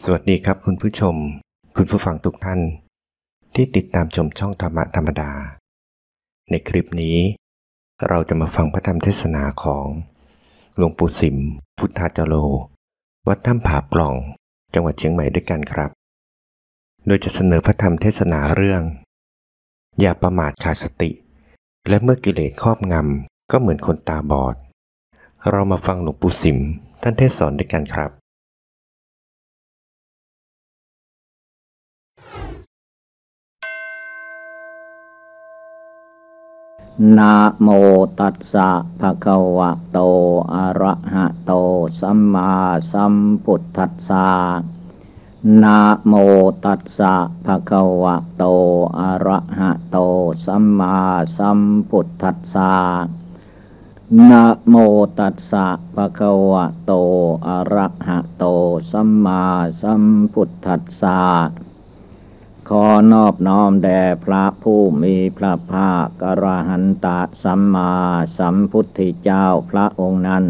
สวัสดีครับคุณผู้ชมคุณผู้ฟังทุกท่านที่ติดตามชมช่องธรรมะธรรมดาในคลิปนี้เราจะมาฟังพระธรรมเทศนาของหลวงปู่สิมพุทธาจโรวัดถ้ำผาปล่องจังหวัดเชียงใหม่ด้วยกันครับโดยจะเสนอพระธรรมเทศนาเรื่องอย่าประมาทขาดสติและเมื่อกิเลสครอบงำก็เหมือนคนตาบอดเรามาฟังหลวงปู่สิมท่านเทศสอนด้วยกันครับนะโมตัสสะภะคะวะโตอะระหะโตสัมมาสัมพุทธัสสะนะโมตัสสะภะคะวะโตอะระหะโตสัมมาสัมพุทธัสสะนะโมตัสสะภะคะวะโตอะระหะโตสัมมาสัมพุทธัสสะขอนอบน้อมแด่พระผู้มีพระภาคอรหันตสัมมาสัมพุทธเจ้าพระองค์นั้น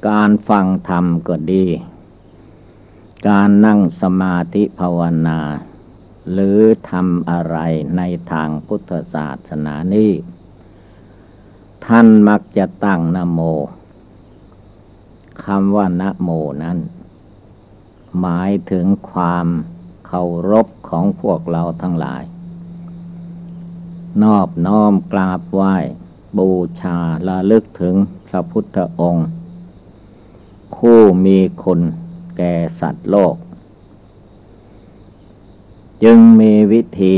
การฟังธรรมก็ดีการนั่งสมาธิภาวนาหรือทำอะไรในทางพุทธศาสนานี้ท่านมักจะตั้งนะโมคำว่านะโมนั้นหมายถึงความเคารพของพวกเราทั้งหลายนอบน้อมกราบไหว้บูชาระลึกถึงพระพุทธองค์ผู้มีคุณแก่สัตว์โลกจึงมีวิธี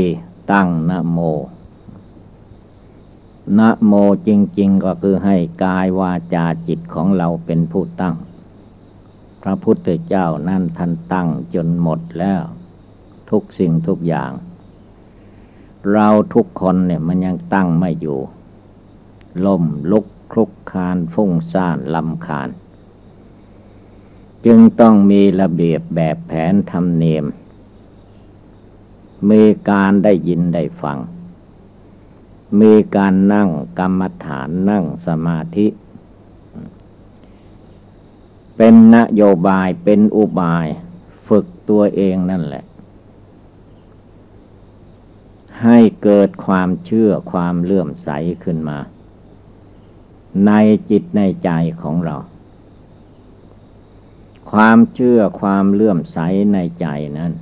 ตั้งนะโมนะโมจริงๆก็คือให้กายวาจาจิตของเราเป็นผู้ตั้งพระพุทธเจ้านั่นท่านตั้งจนหมดแล้วทุกสิ่งทุกอย่างเราทุกคนเนี่ยมันยังตั้งไม่อยู่ล้มลุกคลุกคลานฟุ้งซ่านรำคาญจึงต้องมีระเบียบแบบแผนธรรมเนียมมีการได้ยินได้ฟังมีการนั่งกรรมฐานนั่งสมาธิเป็นนโยบายเป็นอุบายฝึกตัวเองนั่นแหละให้เกิดความเชื่อความเลื่อมใสขึ้นมาในจิตในใจของเราความเชื่อความเลื่อมใสในใจนั้น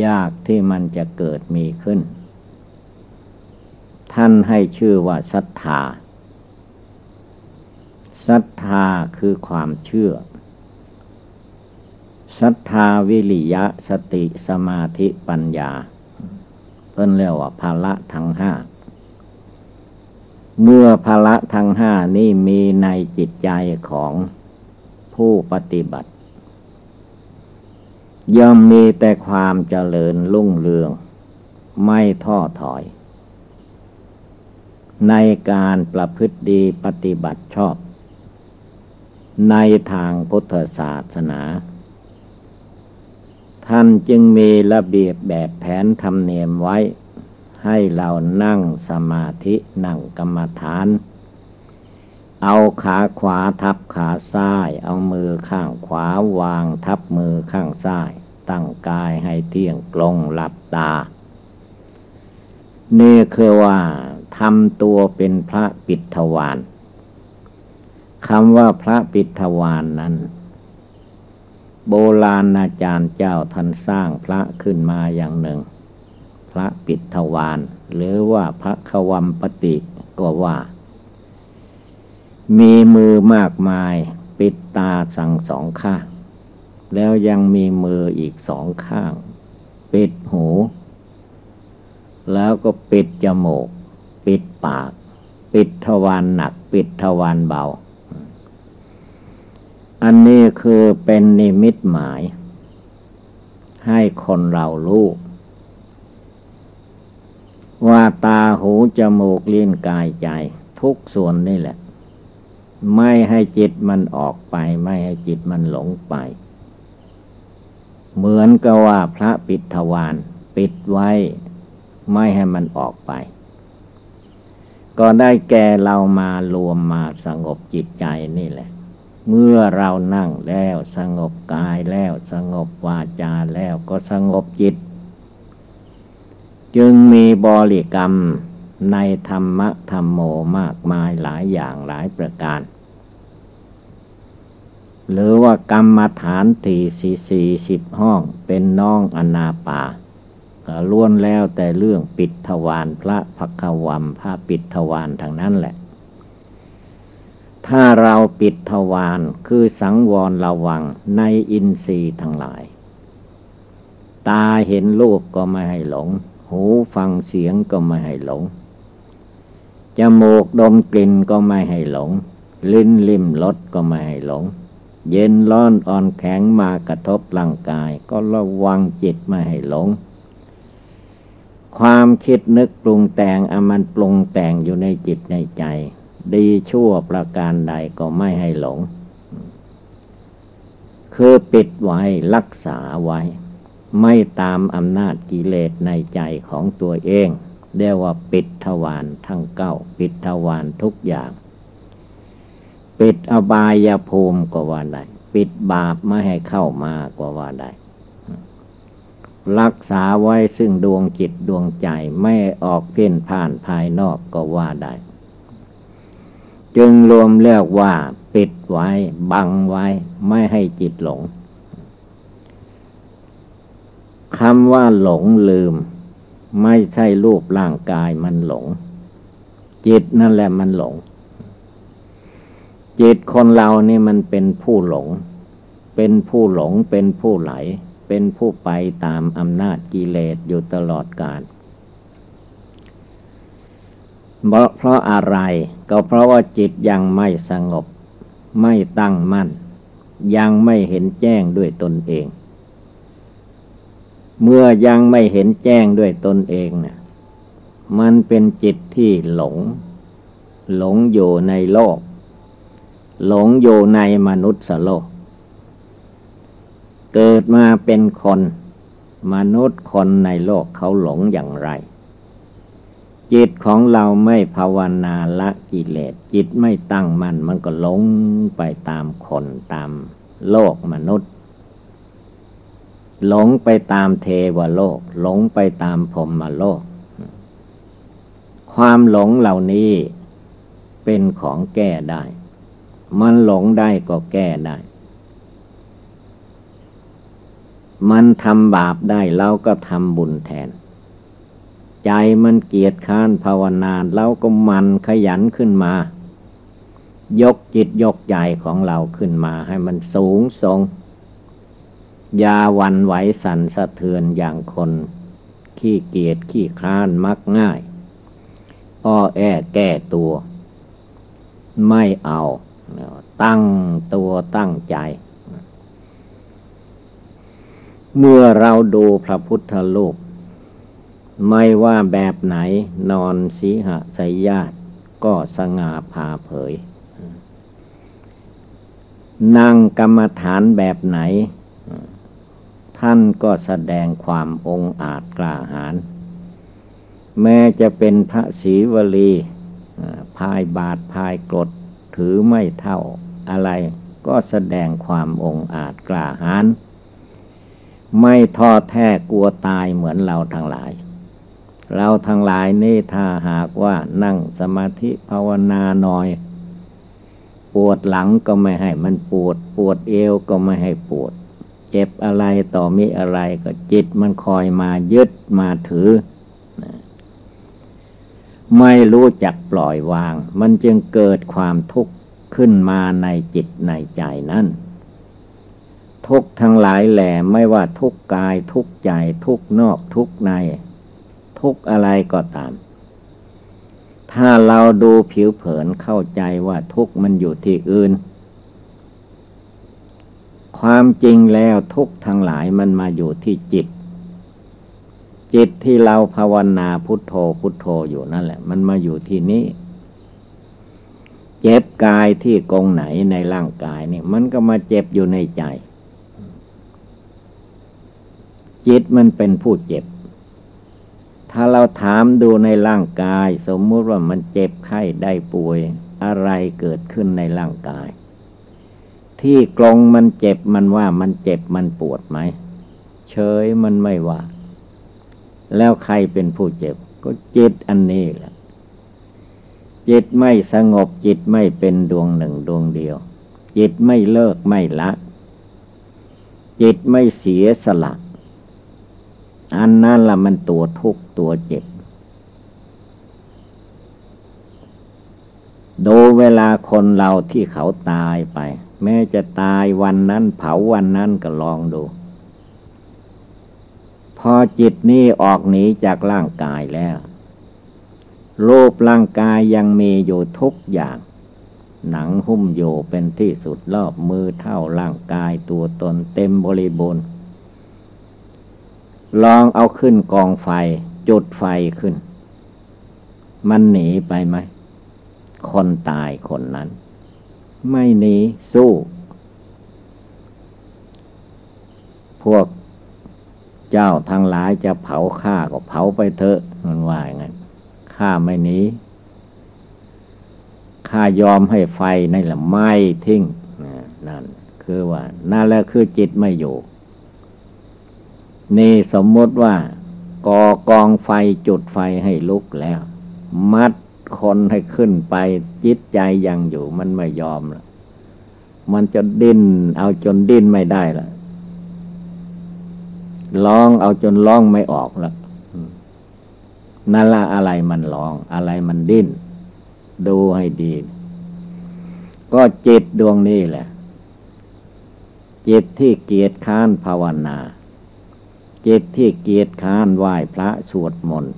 ยากที่มันจะเกิดมีขึ้นท่านให้ชื่อว่าศรัทธาศรัทธาคือความเชื่อศรัทธาวิริยะสติสมาธิปัญญาเพิ่นเรียกว่าภละทั้งห้าเมื่อภละทั้งห้านี้มีในจิตใจของผู้ปฏิบัติย่อมมีแต่ความเจริญรุ่งเรืองไม่ท้อถอยในการประพฤติดีปฏิบัติชอบในทางพุทธศาสนาท่านจึงมีระเบียบแบบแผนธรรมเนียมไว้ให้เรานั่งสมาธินั่งกรรมฐานเอาขาขวาทับขาซ้ายเอามือข้างขวาวางทับมือข้างซ้ายตั้งกายให้เที่ยงตรงหลับตานี่คือว่าทำตัวเป็นพระปิฎวาสคำว่าพระปิฎวาสนั้นโบราณอาจารย์เจ้าท่านสร้างพระขึ้นมาอย่างหนึ่งพระปิฎวาสหรือว่าพระขวัมปติก็ว่ามีมือมากมายปิดตาทั้งสองข้างแล้วยังมีมืออีกสองข้างปิดหูแล้วก็ปิดจมูกปิดปากปิดทวารหนักปิดทวารเบาอันนี้คือเป็นนิมิตหมายให้คนเรารู้ว่าตาหูจมูกลิ้นกายใจทุกส่วนนี่แหละไม่ให้จิตมันออกไปไม่ให้จิตมันหลงไปเหมือนกับว่าพระปิฎวาสปิดไว้ไม่ให้มันออกไปก็ได้แก่เรามารวมมาสงบจิตใจนี่แหละ เมื่อเรานั่งแล้วสงบกายแล้วสงบวาจาแล้วก็สงบจิตจึงมีบริกรรมในธรรมะธรรมโมมากมายหลายอย่างหลายประการหรือว่ากรรมฐาน40ห้องเป็นน้องอนาปาก็ล้วนแล้วแต่เรื่องปิดทวารพระภักขวัมพระปิดทวารทางนั้นแหละถ้าเราปิดทวารคือสังวรระวังในอินทรีย์ทั้งหลายตาเห็นรูปก็ไม่ให้หลงหูฟังเสียงก็ไม่ให้หลงจมูกดมกลิ่นก็ไม่ให้หลงลิ้นลิ้มรสก็ไม่ให้หลงเย็นร้อนอ่อนแข็งมากระทบร่างกายก็ระวังจิตไม่ให้หลงความคิดนึกปรุงแต่งมันปรุงแต่งอยู่ในจิตในใจดีชั่วประการใดก็ไม่ให้หลงคือปิดไว้รักษาไว้ไม่ตามอำนาจกิเลสในใจของตัวเองเรียกว่าปิดทวารทั้ง9ปิดทวารทุกอย่างปิดอบายภูมิก็ว่าได้ปิดบาปไม่ให้เข้ามาก็ว่าได้รักษาไว้ซึ่งดวงจิตดวงใจไม่ออกเพ่นพ่านภายนอกก็ว่าได้จึงรวมเรียกว่าปิดไว้บังไว้ไม่ให้จิตหลงคำว่าหลงลืมไม่ใช่รูปร่างกายมันหลงจิตนั่นแหละมันหลงจิตคนเรานี่มันเป็นผู้หลงเป็นผู้หลงเป็นผู้ไหลเป็นผู้ไปตามอำนาจกิเลสอยู่ตลอดกาลเพราะอะไรก็เพราะว่าจิตยังไม่สงบไม่ตั้งมั่นยังไม่เห็นแจ้งด้วยตนเองเมื่อยังไม่เห็นแจ้งด้วยตนเองเนี่ยมันเป็นจิตที่หลงอยู่ในโลกหลงอยู่ในมนุษย์โลกเกิดมาเป็นคนมนุษย์คนในโลกเขาหลงอย่างไรจิตของเราไม่ภาวนาละกิเลสจิตไม่ตั้งมั่นมันก็หลงไปตามคนตามโลกมนุษย์หลงไปตามเทวโลกหลงไปตามพรหมโลกความหลงเหล่านี้เป็นของแก้ได้มันหลงได้ก็แก้ได้มันทำบาปได้เราก็ทำบุญแทนใจมันเกียจค้านภาวนาเราก็มันขยันขึ้นมายกจิตยกใจของเราขึ้นมาให้มันสูงส่งอย่าหวั่นไหวสั่นสะเทือนอย่างคนขี้เกียจขี้คร้านมักง่ายอ้อแอแก้ตัวไม่เอาตั้งตัวตั้งใจเมื่อเราดูพระพุทธรูปไม่ว่าแบบไหนนอนสีหสยญาติก็สง่าผ่าเผยนั่งกรรมฐานแบบไหนท่านก็แสดงความองอาจกล้าหาญแม้จะเป็นพระศรีวลีพายบาทพายกรดถือไม่เท่าอะไรก็แสดงความองอาจกล้าหาญไม่ท้อแท้กลัวตายเหมือนเราทั้งหลายเราทั้งหลายนี่ถ้าหากว่านั่งสมาธิภาวนาหน่อยปวดหลังก็ไม่ให้มันปวดเอวก็ไม่ให้ปวดเจ็บอะไรต่อมีอะไรก็จิตมันคอยมายึดมาถือไม่รู้จักปล่อยวางมันจึงเกิดความทุกข์ขึ้นมาในจิตในใจนั้นทุกข์ทั้งหลายแหล่ไม่ว่าทุกข์กายทุกข์ใจทุกข์นอกทุกข์ในทุกข์อะไรก็ตามถ้าเราดูผิวเผินเข้าใจว่าทุกข์มันอยู่ที่อื่นความจริงแล้วทุกข์ทั้งหลายมันมาอยู่ที่จิตที่เราภาวนาพุทโธพุทโธอยู่นั่นแหละมันมาอยู่ที่นี้เจ็บกายที่กรงไหนในร่างกายนี่มันก็มาเจ็บอยู่ในใจจิตมันเป็นผู้เจ็บถ้าเราถามดูในร่างกายสมมุติว่ามันเจ็บไข้ได้ป่วยอะไรเกิดขึ้นในร่างกาย ที่กลงมันเจ็บมันว่ามันเจ็บมันปวดไหมเฉยมันไม่ว่าแล้วใครเป็นผู้เจ็บก็จิตอันนี้แหละจิตไม่สงบจิตไม่เป็นดวงหนึ่งดวงเดียวจิตไม่เลิกไม่ละจิตไม่เสียสละอันนั้นล่ะมันตัวทุกข์ตัวเจ็บดูเวลาคนเราที่เขาตายไปแม้จะตายวันนั้นเผาวันนั้นก็ลองดูพอจิตนี้ออกหนีจากร่างกายแล้วรูปร่างกายยังมีอยู่ทุกอย่างหนังหุ้มอยู่เป็นที่สุดรอบมือเท่าร่างกายตัวตนเต็มบริบูรณ์ลองเอาขึ้นกองไฟจุดไฟขึ้นมันหนีไปไหมคนตายคนนั้นไม่หนีสู้พวกเจ้าทั้งหลายจะเผาข้าก็เผาไปเถอะมันว่าอย่างนั้นข้าไม่หนีข้ายอมให้ไฟนั่นแหละไหม้ทิ้งนั่นคือว่านั่นแหละคือจิตไม่อยู่นี่สมมติว่าก่อกองไฟจุดไฟให้ลุกแล้วมัดคนให้ขึ้นไปจิตใจยังอยู่มันไม่ยอมละมันจะดิ้นเอาจนดิ้นไม่ได้ละร้องเอาจนร้องไม่ออกละนั่นละอะไรมันร้องอะไรมันดิ้นดูให้ดีก็จิตดวงนี้แหละจิตที่เกียจค้านภาวนาจิตที่เกียจค้านไหว้พระสวดมนต์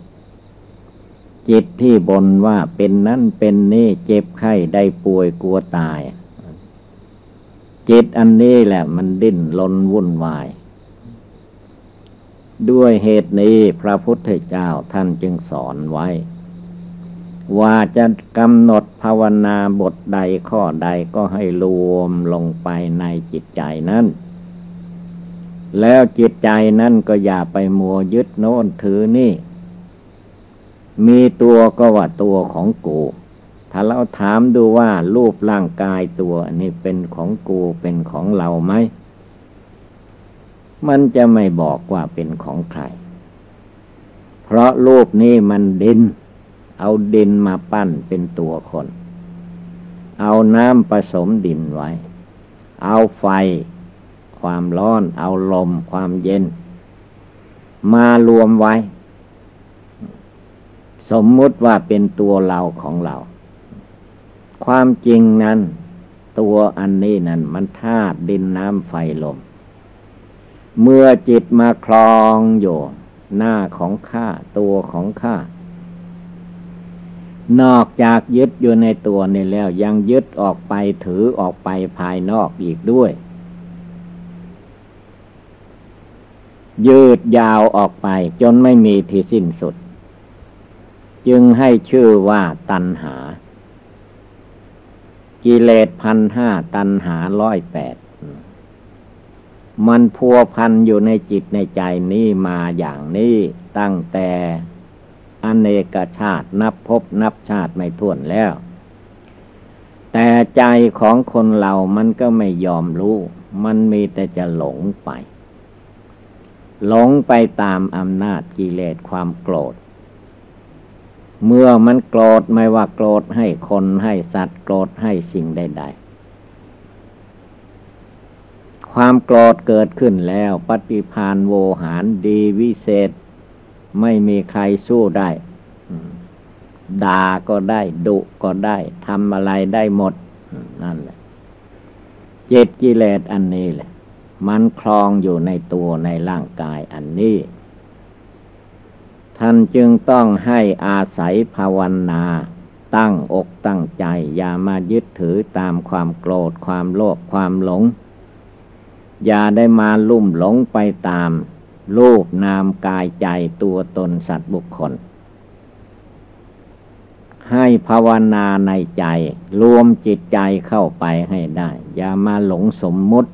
จิตที่บ่นว่าเป็นนั้นเป็นนี่เจ็บไข้ได้ป่วยกลัวตายจิตอันนี้แหละมันดิ้นรนวุ่นวายด้วยเหตุนี้พระพุทธเจ้าท่านจึงสอนไว้ว่าจะกำหนดภาวนาบทใดข้อใดก็ให้รวมลงไปในจิตใจนั้นแล้วจิตใจนั้นก็อย่าไปมัวยึดโน้นถือนี่มีตัวก็ว่าตัวของกูถ้าเราถามดูว่ารูปร่างกายตัวนี้เป็นของกูเป็นของเราไหมมันจะไม่บอกว่าเป็นของใครเพราะรูปนี้มันดินเอาดินมาปั้นเป็นตัวคนเอาน้ำผสมดินไว้เอาไฟความร้อนเอาลมความเย็นมารวมไว้สมมุติว่าเป็นตัวเราของเราความจริงนั้นตัวอันนี้นั้นมันธาตุดินน้ำไฟลมเมื่อจิตมาคลองอยู่หน้าของข้าตัวของข้านอกจากยึดอยู่ในตัวนี่แล้วยังยึดออกไปถือออกไปภายนอกอีกด้วยยืดยาวออกไปจนไม่มีที่สิ้นสุดจึงให้ชื่อว่าตัณหากิเลส 1,500 ตัณหา 108มันพัวพันอยู่ในจิตในใจนี้มาอย่างนี้ตั้งแต่อเนกชาตินับภพนับชาติไม่ถ้วนแล้วแต่ใจของคนเรามันก็ไม่ยอมรู้มันมีแต่จะหลงไปตามอำนาจกิเลสความโกรธเมื่อมันโกรธไม่ว่าโกรธให้คนให้สัตว์โกรธให้สิ่งใดๆความโกรธเกิดขึ้นแล้วปฏิภาณโวหารดีวิเศษไม่มีใครสู้ได้ด่าก็ได้ดุก็ได้ทำอะไรได้หมดนั่นแหละจิตกิเลสอันนี้แหละมันคลองอยู่ในตัวในร่างกายอันนี้ท่านจึงต้องให้อาศัยภาวนาตั้งอกตั้งใจอย่ามายึดถือตามความโกรธความโลภความหลงอย่าได้มาลุ่มหลงไปตามรูปนามกายใจตัวตนสัตว์บุคคลให้ภาวนาในใจรวมจิตใจเข้าไปให้ได้อย่ามาหลงสมมุติ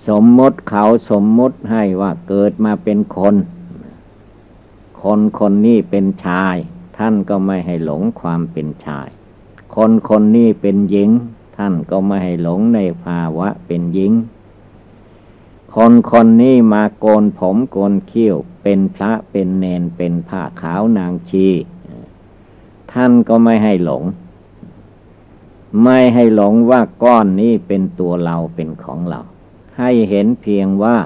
สมมุติเขาสมมุติให้ว่าเกิดมาเป็นคนคนนี้เป็นชายท่านก็ไม่ให้หลงความเป็นชายคนนี้เป็นหญิง ท่านก็ไม่ให้หลงในภาวะเป็นหญิงคนนี้มาโกนผมโกนคิ้วเป็นพระเป็นเณรเป็นผ้าขาวนางชีท่านก็ไม่ให้หลงไม่ให้หลงว่าก้อนนี้เป็นตัวเราเป็นของเราให้เห็นเพียงว่า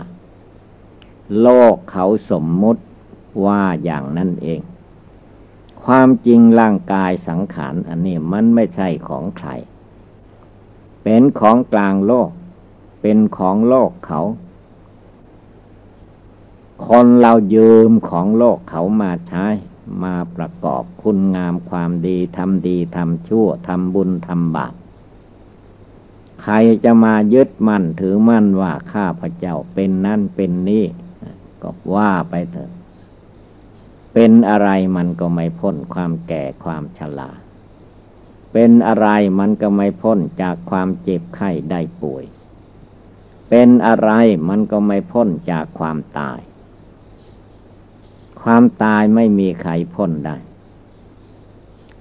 โลกเขาสมมุติว่าอย่างนั้นเองความจริงร่างกายสังขารอันนี้มันไม่ใช่ของใครเป็นของกลางโลกเป็นของโลกเขาคนเรายืมของโลกเขามาใช้มาประกอบคุณงามความดีทำชั่วทำบุญทำบาปใครจะมายึดมั่นถือมั่นว่าข้าพเจ้าเป็นนั่นเป็นนี่ก็ว่าไปเถอะเป็นอะไรมันก็ไม่พ้นความแก่ความชราเป็นอะไรมันก็ไม่พ้นจากความเจ็บไข้ได้ป่วยเป็นอะไรมันก็ไม่พ้นจากความตายความตายไม่มีใครพ้นได้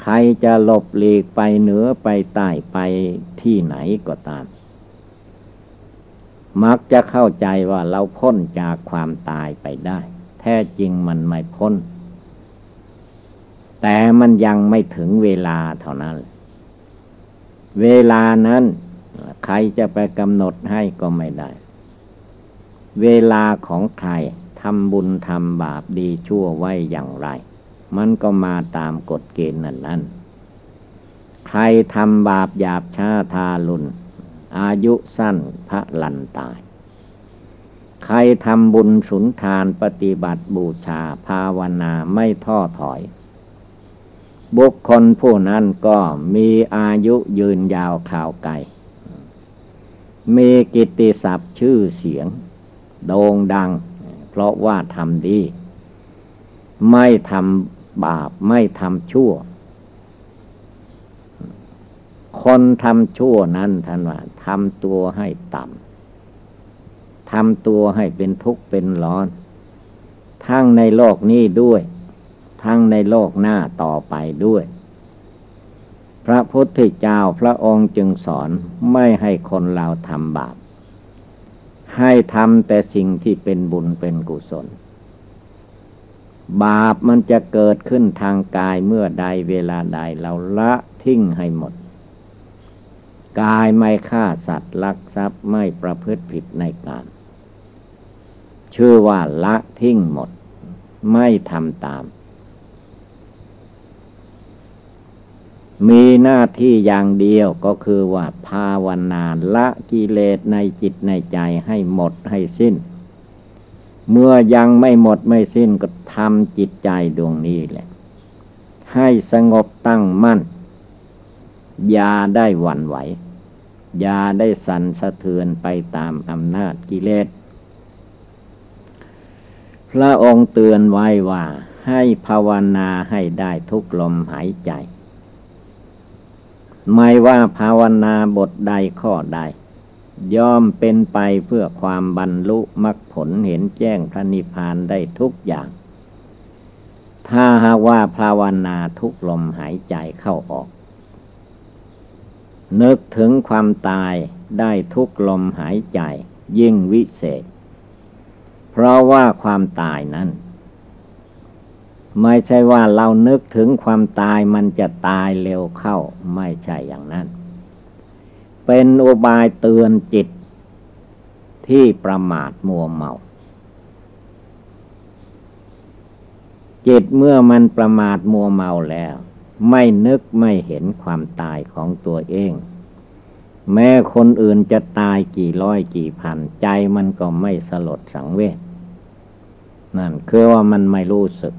ใครจะหลบหลีกไปเหนือไปใต้ไปที่ไหนก็ตามมักจะเข้าใจว่าเราพ้นจากความตายไปได้แท้จริงมันไม่พ้นแต่มันยังไม่ถึงเวลาเท่านั้นเวลานั้นใครจะไปกำหนดให้ก็ไม่ได้เวลาของใครทำบุญทำบาปดีชั่วไว้อย่างไรมันก็มาตามกฎเกณฑ์นั้นใครทำบาปหยาบช้าทารุณอายุสั้นพระลันตายใครทำบุญสุนทานปฏิบัติบูชาภาวนาไม่ท้อถอยบุคคลผู้นั้นก็มีอายุยืนยาวข่าวไกลมีกิตติศัพท์ชื่อเสียงโด่งดังเพราะว่าทำดีไม่ทำบาปไม่ทำชั่วคนทำชั่วนั้นท่านว่าทำตัวให้ต่ำทำตัวให้เป็นทุกข์เป็นร้อนทั้งในโลกนี้ด้วยทั้งในโลกหน้าต่อไปด้วยพระพุทธเจ้าพระองค์จึงสอนไม่ให้คนเราทำบาปให้ทำแต่สิ่งที่เป็นบุญเป็นกุศลบาปมันจะเกิดขึ้นทางกายเมื่อใดเวลาใดเราละทิ้งให้หมดกายไม่ฆ่าสัตว์ลักทรัพย์ไม่ประพฤติผิดในกามชื่อว่าละทิ้งหมดไม่ทำตามมีหน้าที่อย่างเดียวก็คือว่าภาวนาละกิเลสในจิตในใจให้หมดให้สิ้นเมื่อยังไม่หมดไม่สิ้นก็ทำจิตใจดวงนี้แหละให้สงบตั้งมั่นอย่าได้หวั่นไหวอย่าได้สั่นสะเทือนไปตามอำนาจกิเลสพระองค์เตือนไว้ว่าให้ภาวนาให้ได้ทุกลมหายใจไม่ว่าภาวนาบทใดข้อใดย่อมเป็นไปเพื่อความบรรลุมรรคผลเห็นแจ้งพระนิพพานได้ทุกอย่างถ้าหากว่าภาวนาทุกลมหายใจเข้าออกนึกถึงความตายได้ทุกลมหายใจยิ่งวิเศษเพราะว่าความตายนั้นไม่ใช่ว่าเรานึกถึงความตายมันจะตายเร็วเข้าไม่ใช่อย่างนั้นเป็นอุบายเตือนจิตที่ประมาทมัวเมาจิตเมื่อมันประมาทมัวเมาแล้วไม่นึกไม่เห็นความตายของตัวเองแม้คนอื่นจะตายกี่ร้อยกี่พันใจมันก็ไม่สลดสังเวชนั่นคือว่ามันไม่รู้สึก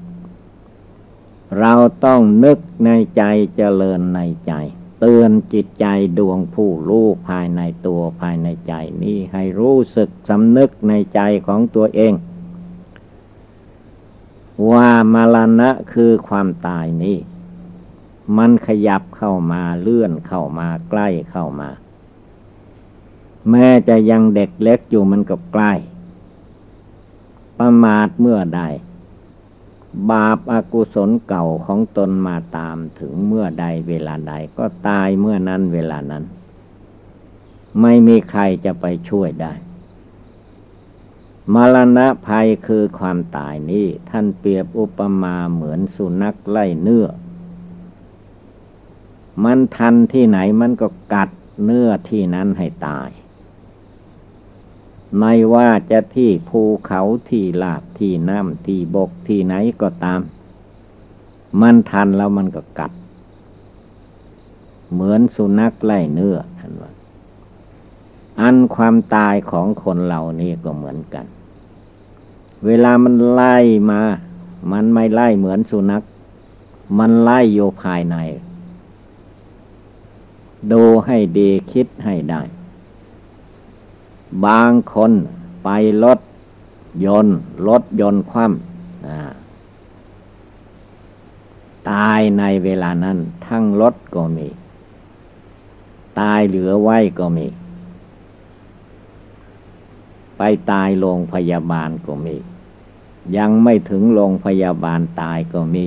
เราต้องนึกในใจเจริญในใจเตือนจิตใจดวงผู้รู้ภายในตัวภายในใจนี้ให้รู้สึกสำนึกในใจของตัวเองว่ามรณะคือความตายนี้มันขยับเข้ามาเลื่อนเข้ามาใกล้เข้ามาแม้จะยังเด็กเล็กอยู่มันก็ใกล้ประมาทเมื่อใดบาปอกุศลเก่าของตนมาตามถึงเมื่อใดเวลาใดก็ตายเมื่อนั้นเวลานั้น ไม่มีใครจะไปช่วยได้มรณะภัยคือความตายนี้ท่านเปรียบอุปมาเหมือนสุนัขไล่เนื้อมันทันที่ไหนมันก็กัดเนื้อที่นั้นให้ตายไม่ว่าจะที่ภูเขาที่ลาดที่น้ำที่บกที่ไหนก็ตามมันทันแล้วมันก็กัดเหมือนสุนัขไล่เนื้อท่านว่าอันความตายของคนเรานี่ก็เหมือนกันเวลามันไล่มามันไม่ไล่เหมือนสุนัขมันไล่อยู่ภายในดูให้ดีคิดให้ได้บางคนไปรถยนต์คว่ำตายในเวลานั้นทั้งรถก็มีตายเหลือไว้ก็มีไปตายโรงพยาบาลก็มียังไม่ถึงโรงพยาบาลตายก็มี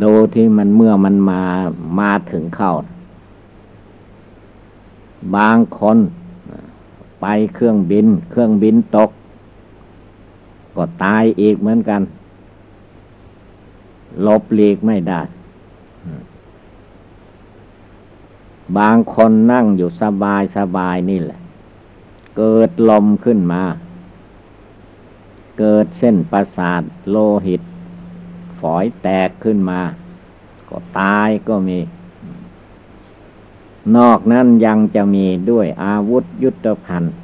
ดูที่มันเมื่อมันมาถึงเข้าบางคนไปเครื่องบินตกก็ตายอีกเหมือนกันหลบหลีกไม่ได้บางคนนั่งอยู่สบายนี่แหละเกิดลมขึ้นมาเกิดเส้นประสาทโลหิตฝอยแตกขึ้นมาก็ตายก็มีนอกนั้นยังจะมีด้วยอาวุธยุทโธภัณฑ์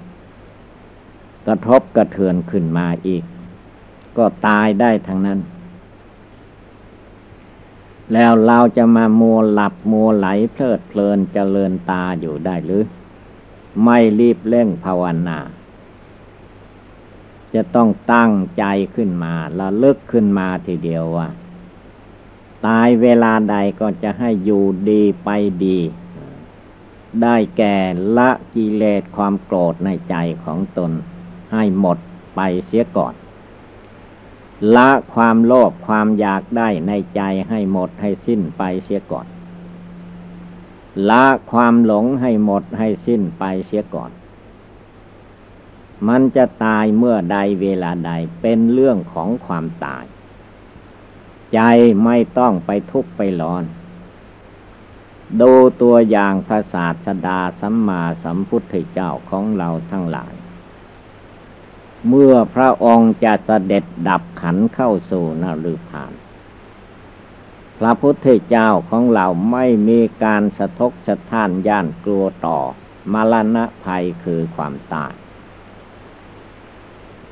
กระทบกระเทือนขึ้นมาอีกก็ตายได้ทั้งนั้นแล้วเราจะมามัวหลับมัวไหลเพลิดเพลินเจริญตาอยู่ได้หรือไม่รีบเร่งภาวนาจะต้องตั้งใจขึ้นมาระลึกขึ้นมาทีเดียวว่าตายเวลาใดก็จะให้อยู่ดีไปดีได้แก่ละกิเลสความโกรธในใจของตนให้หมดไปเสียก่อนละความโลภความอยากได้ในใจให้หมดให้สิ้นไปเสียก่อนละความหลงให้หมดให้สิ้นไปเสียก่อนมันจะตายเมื่อใดเวลาใดเป็นเรื่องของความตายใจไม่ต้องไปทุกข์ไปร้อนดูตัวอย่างพระศาสดาสัมมาสัมพุทธเจ้าของเราทั้งหลายเมื่อพระองค์จะเสด็จดับขันธ์เข้าสู่นรกพานพระพุทธเจ้าของเราไม่มีการสะทกสะท้านย่านกลัวต่อมรณะภัยคือความตาย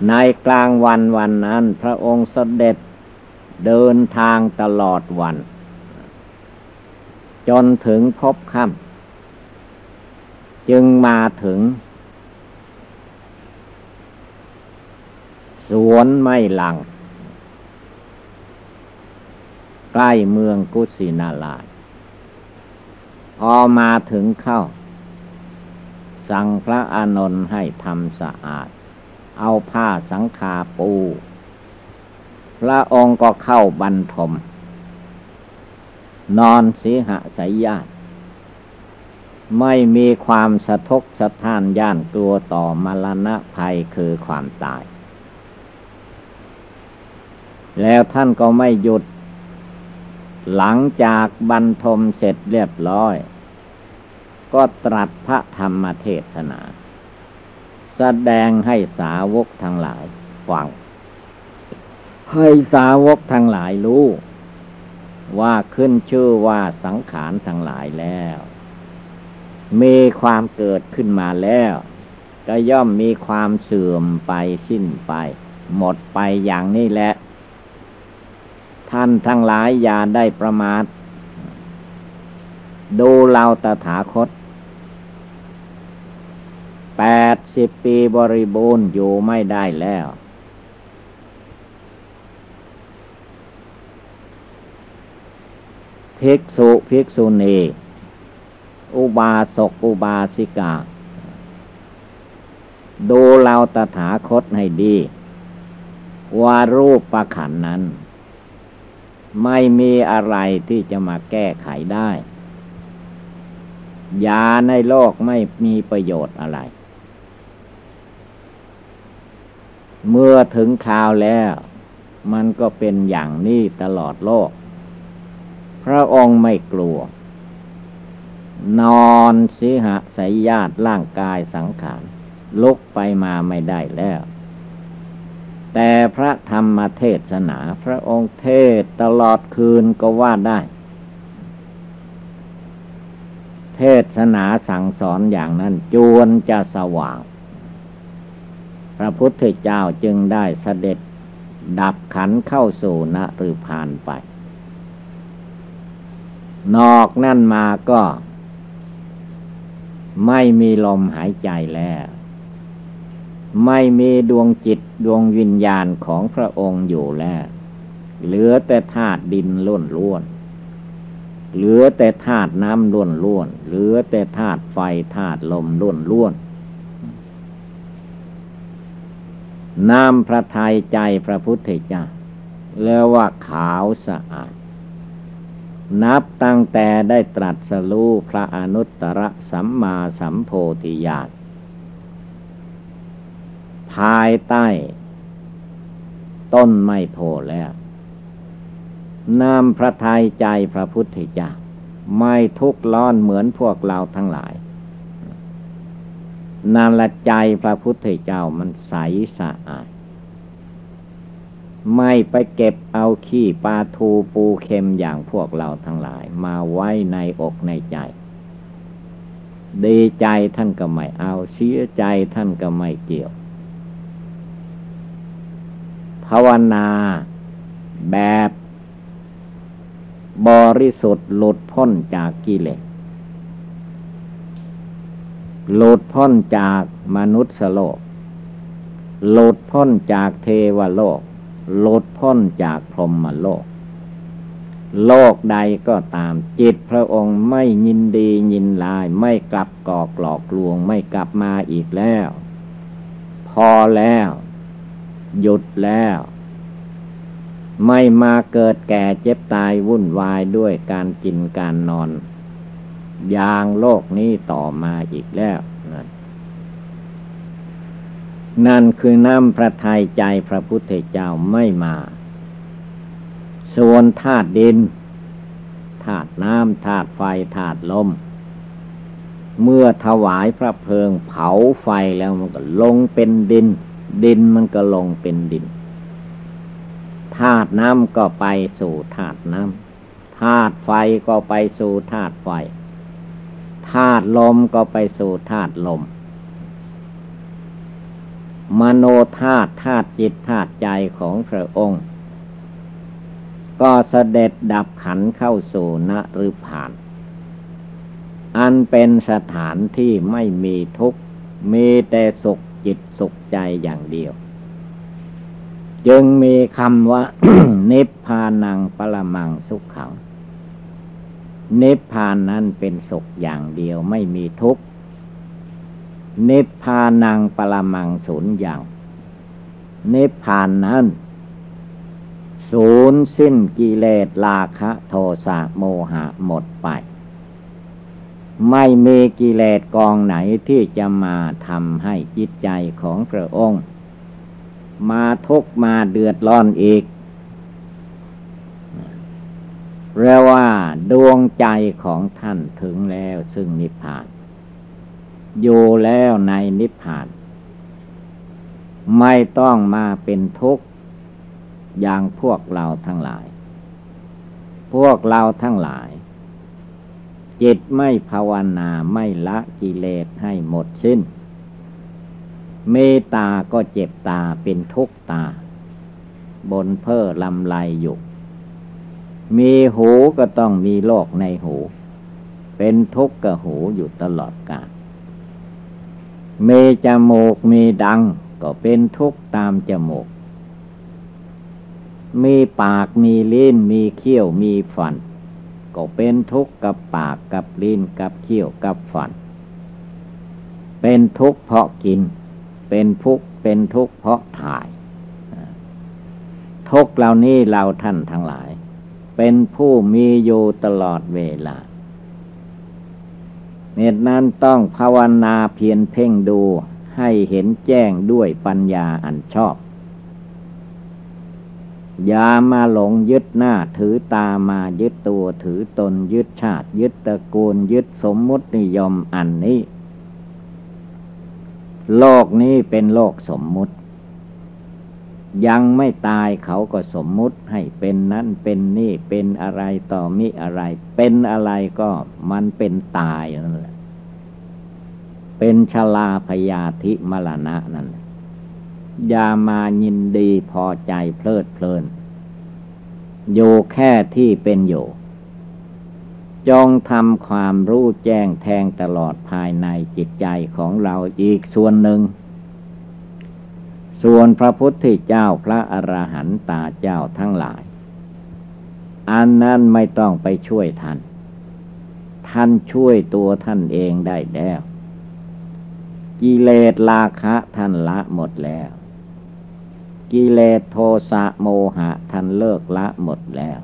ในกลางวันนั้นพระองค์เสด็จเดินทางตลอดวันจนถึงพบค่ำจึงมาถึงสวนไม้ลังใกล้เมืองกุสินาราชพอมาถึงเข้าสั่งพระอานนท์ให้ทำสะอาดเอาผ้าสังฆาปูพระองค์ก็เข้าบรรทมนอนสิหสายญาติไม่มีความสะทกสะท้านย่านกลัวต่อมรณะภัยคือความตายแล้วท่านก็ไม่หยุดหลังจากบรรทมเสร็จเรียบร้อยก็ตรัสพระธรรมเทศนาแสดงให้สาวกทั้งหลายฟังให้สาวกทั้งหลายรู้ว่าขึ้นชื่อว่าสังขารทั้งหลายแล้วมีความเกิดขึ้นมาแล้วก็ย่อมมีความเสื่อมไปสิ้นไปหมดไปอย่างนี้แหละท่านทั้งหลายอย่าได้ประมาทดูเราตถาคต80 ปีบริบูรณ์อยู่ไม่ได้แล้วภิกษุภิกษุณีอุบาสกอุบาสิกาดูเราตถาคตให้ดีว่ารูปประขันธ์นั้นไม่มีอะไรที่จะมาแก้ไขได้ ยาในโลกไม่มีประโยชน์อะไรเมื่อถึงคราวแล้วมันก็เป็นอย่างนี้ตลอดโลกพระองค์ไม่กลัวนอนสิหสายญาติร่างกายสังขารลุกไปมาไม่ได้แล้วแต่พระธรรมเทศนาพระองค์เทศตลอดคืนก็ว่าได้เทศนาสั่งสอนอย่างนั้นจวนจะสว่างพระพุทธเจ้าจึงได้เสด็จดับขันเข้าสู่นฤพานไปนอกนั่นมาก็ไม่มีลมหายใจแล้วไม่มีดวงจิตดวงวิญญาณของพระองค์อยู่แล้วเหลือแต่ธาตุดินล้วนๆเหลือแต่ธาตุน้ำล้วนๆเหลือแต่ธาตุไฟธาตุลมล้วนๆน้ำพระทัยใจพระพุทธเจ้าเรียกว่าขาวสะอาดนับตั้งแต่ได้ตรัสรู้พระอนุตตรสัมมาสัมโพธิญาณภายใต้ต้นไมโพแล้วน้ำพระทัยใจพระพุทธเจ้าไม่ทุกข์ร้อนเหมือนพวกเราทั้งหลายนั่นละใจพระพุทธเจ้ามันใสสะอาดไม่ไปเก็บเอาขี้ปลาทูปูเค็มอย่างพวกเราทั้งหลายมาไว้ในอกในใจดีใจท่านก็ไม่เอาเสียใจท่านก็ไม่เกี่ยวภาวนาแบบบริสุทธิ์หลุดพ้นจากกิเลสหลุดพ้นจากมนุษย์โลกหลุดพ้นจากเทวโลกหลุดพ้นจากพรหมโลกโลกใดก็ตามจิตพระองค์ไม่ยินดียินร้ายไม่กลับกอกหลอกลวงไม่กลับมาอีกแล้วพอแล้วหยุดแล้วไม่มาเกิดแก่เจ็บตายวุ่นวายด้วยการกินการนอนอย่างโลกนี้ต่อมาอีกแล้วนั่นคือน้ำพระทัยใจพระพุทธเจ้าไม่มาส่วนธาตุดินธาตุน้ำธาตุไฟธาตุลมเมื่อถวายพระเพลิงเผาไฟแล้วมันก็ลงเป็นดินดินมันก็ลงเป็นดินธาตุน้ำก็ไปสู่ธาตุน้ำธาตุไฟก็ไปสู่ธาตุไฟธาตุลมก็ไปสู่ธาตุลมมโนธาตุธาตุจิตธาตุใจของพระองค์ก็เสด็จดับขันเข้าสู่นฤพานอันเป็นสถานที่ไม่มีทุกข์มีแต่สุขจิตสุขใจอย่างเดียวจึงมีคำว่า นิพพานังปรมังสุขขังนิพพานนั้นเป็นสุขอย่างเดียวไม่มีทุกข์นิพพานังปรมังสูญอย่างนิพพานนั้นสูญสิ้นกิเลสราคะโทสะโมหะหมดไปไม่มีกิเลสกองไหนที่จะมาทำให้จิตใจของพระองค์มาทุกข์มาเดือดร้อนอีกเรียกว่าดวงใจของท่านถึงแล้วซึ่งนิพพานอยู่แล้วในนิพพานไม่ต้องมาเป็นทุกข์อย่างพวกเราทั้งหลายพวกเราทั้งหลายจิตไม่ภาวนาไม่ละกิเลสให้หมดสิ้นเมตตาก็เจ็บตาเป็นทุกข์ตาบนเพ้อลำไรอยู่มีหูก็ต้องมีโรคในหูเป็นทุกข์กับหูอยู่ตลอดกาลมีจมูกมีดังก็เป็นทุกข์ตามจมูกมีปากมีลิ้นมีเขี้ยวมีฟันก็เป็นทุกข์กับปากกับลิ้นกับเขี้ยวกับฟันเป็นทุกข์เพราะกินเป็นทุกข์เพราะถ่ายทุกข์เหล่านี้เราท่านทั้งหลายเป็นผู้มีอยู่ตลอดเวลา เหตุนั้นต้องภาวนาเพียรเพ่งดูให้เห็นแจ้งด้วยปัญญาอันชอบอย่ามาหลงยึดหน้าถือตามายึดตัวถือตนยึดชาติยึดตระกูลยึดสมมุตินิยมอันนี้โลกนี้เป็นโลกสมมุติยังไม่ตายเขาก็สมมุติให้เป็นนั้นเป็นนี่เป็นอะไรต่อมิอะไรเป็นอะไรก็มันเป็นตายนั่นแหละเป็นชราพยาธิมรณะนั่นแหละอย่ามายินดีพอใจเพลิดเพลินอยู่แค่ที่เป็นอยู่จงทำความรู้แจ้งแทงตลอดภายในจิตใจของเราอีกส่วนหนึ่งส่วนพระพุทธเจ้าพระอรหันตาเจ้าทั้งหลายอันนั้นไม่ต้องไปช่วยท่านท่านช่วยตัวท่านเองได้แล้วกิเลสราคะท่านละหมดแล้วกิเลสโทสะโมหะท่านเลิกละหมดแล้ว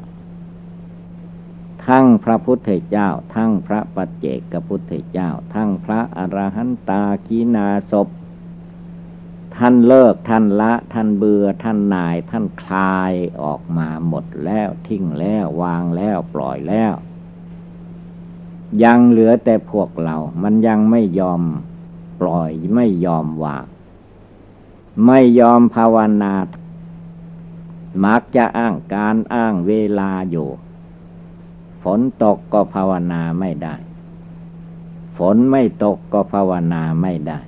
ทั้งพระพุทธเจ้าทั้งพระปัจเจกพุทธเจ้าทั้งพระอรหันตาขีณาสพท่านเลิกท่านละท่านเบื่อท่านหน่ายท่านคลายออกมาหมดแล้วทิ้งแล้ววางแล้วปล่อยแล้วยังเหลือแต่พวกเรามันยังไม่ยอมปล่อยไม่ยอมวางไม่ยอมภาวนามักจะอ้างการอ้างเวลาอยู่ฝนตกก็ภาวนาไม่ได้ฝนไม่ตกก็ภาวนาไม่ได้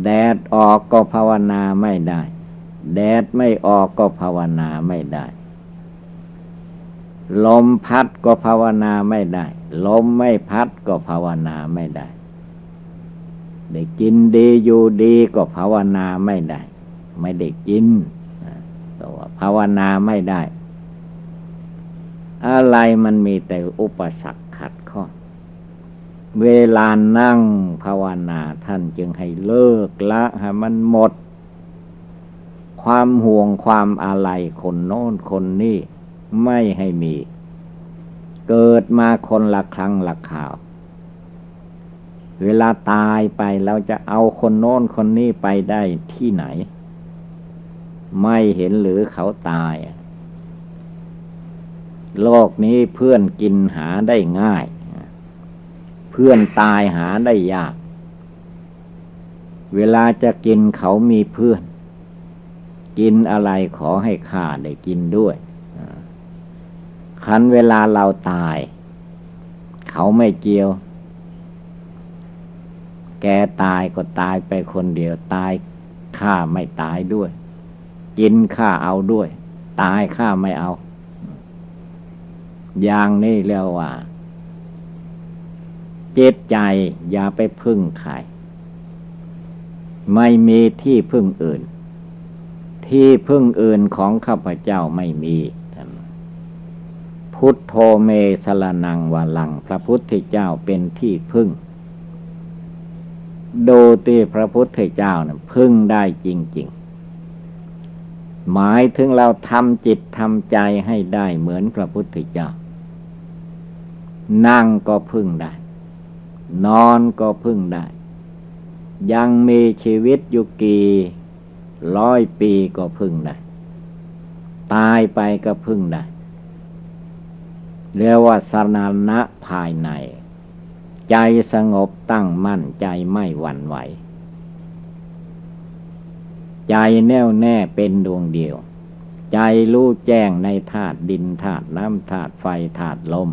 แดดออกก็ภาวนาไม่ได้แดดไม่ออกก็ภาวนาไม่ได้ลมพัดก็ภาวนาไม่ได้ลมไม่พัดก็ภาวนาไม่ได้ได้กินดีอยู่ดีก็ภาวนาไม่ได้ไม่ได้กินตัวภาวนาไม่ได้อะไรมันมีแต่อุปสรรคขัดข้องเวลานั่งภาวนาท่านจึงให้เลิกละให้มันหมดความห่วงความอาลัยคนโน้นคนนี้ไม่ให้มีเกิดมาคนละครั้งละคราวเวลาตายไปเราจะเอาคนโน้นคนนี้ไปได้ที่ไหนไม่เห็นหรือเขาตายโลกนี้เพื่อนกินหาได้ง่ายเพื่อนตายหาได้ยากเวลาจะกินเขามีเพื่อนกินอะไรขอให้ข้าได้กินด้วยคันเวลาเราตายเขาไม่เกี่ยวแกตายก็ตายไปคนเดียวตายข้าไม่ตายด้วยกินข้าเอาด้วยตายข้าไม่เอาอย่างนี้เรียกว่าจิตใจอย่าไปพึ่งใครไม่มีที่พึ่งอื่นที่พึ่งอื่นของข้าพเจ้าไม่มีพุทโธเมสรณังวลังพระพุทธเจ้าเป็นที่พึ่งดูที่พระพุทธเจ้านะพึ่งได้จริงๆหมายถึงเราทำจิตทำใจให้ได้เหมือนพระพุทธเจ้านั่งก็พึ่งได้นอนก็พึ่งได้ยังมีชีวิตอยู่กี่ร้อยปีก็พึ่งได้ตายไปก็พึ่งได้เรียกว่าสรณะภายในใจสงบตั้งมั่นใจไม่หวั่นไหวใจแน่วแน่เป็นดวงเดียวใจรู้แจ้งในธาตุดินธาตุน้ำธาตุไฟธาตุลม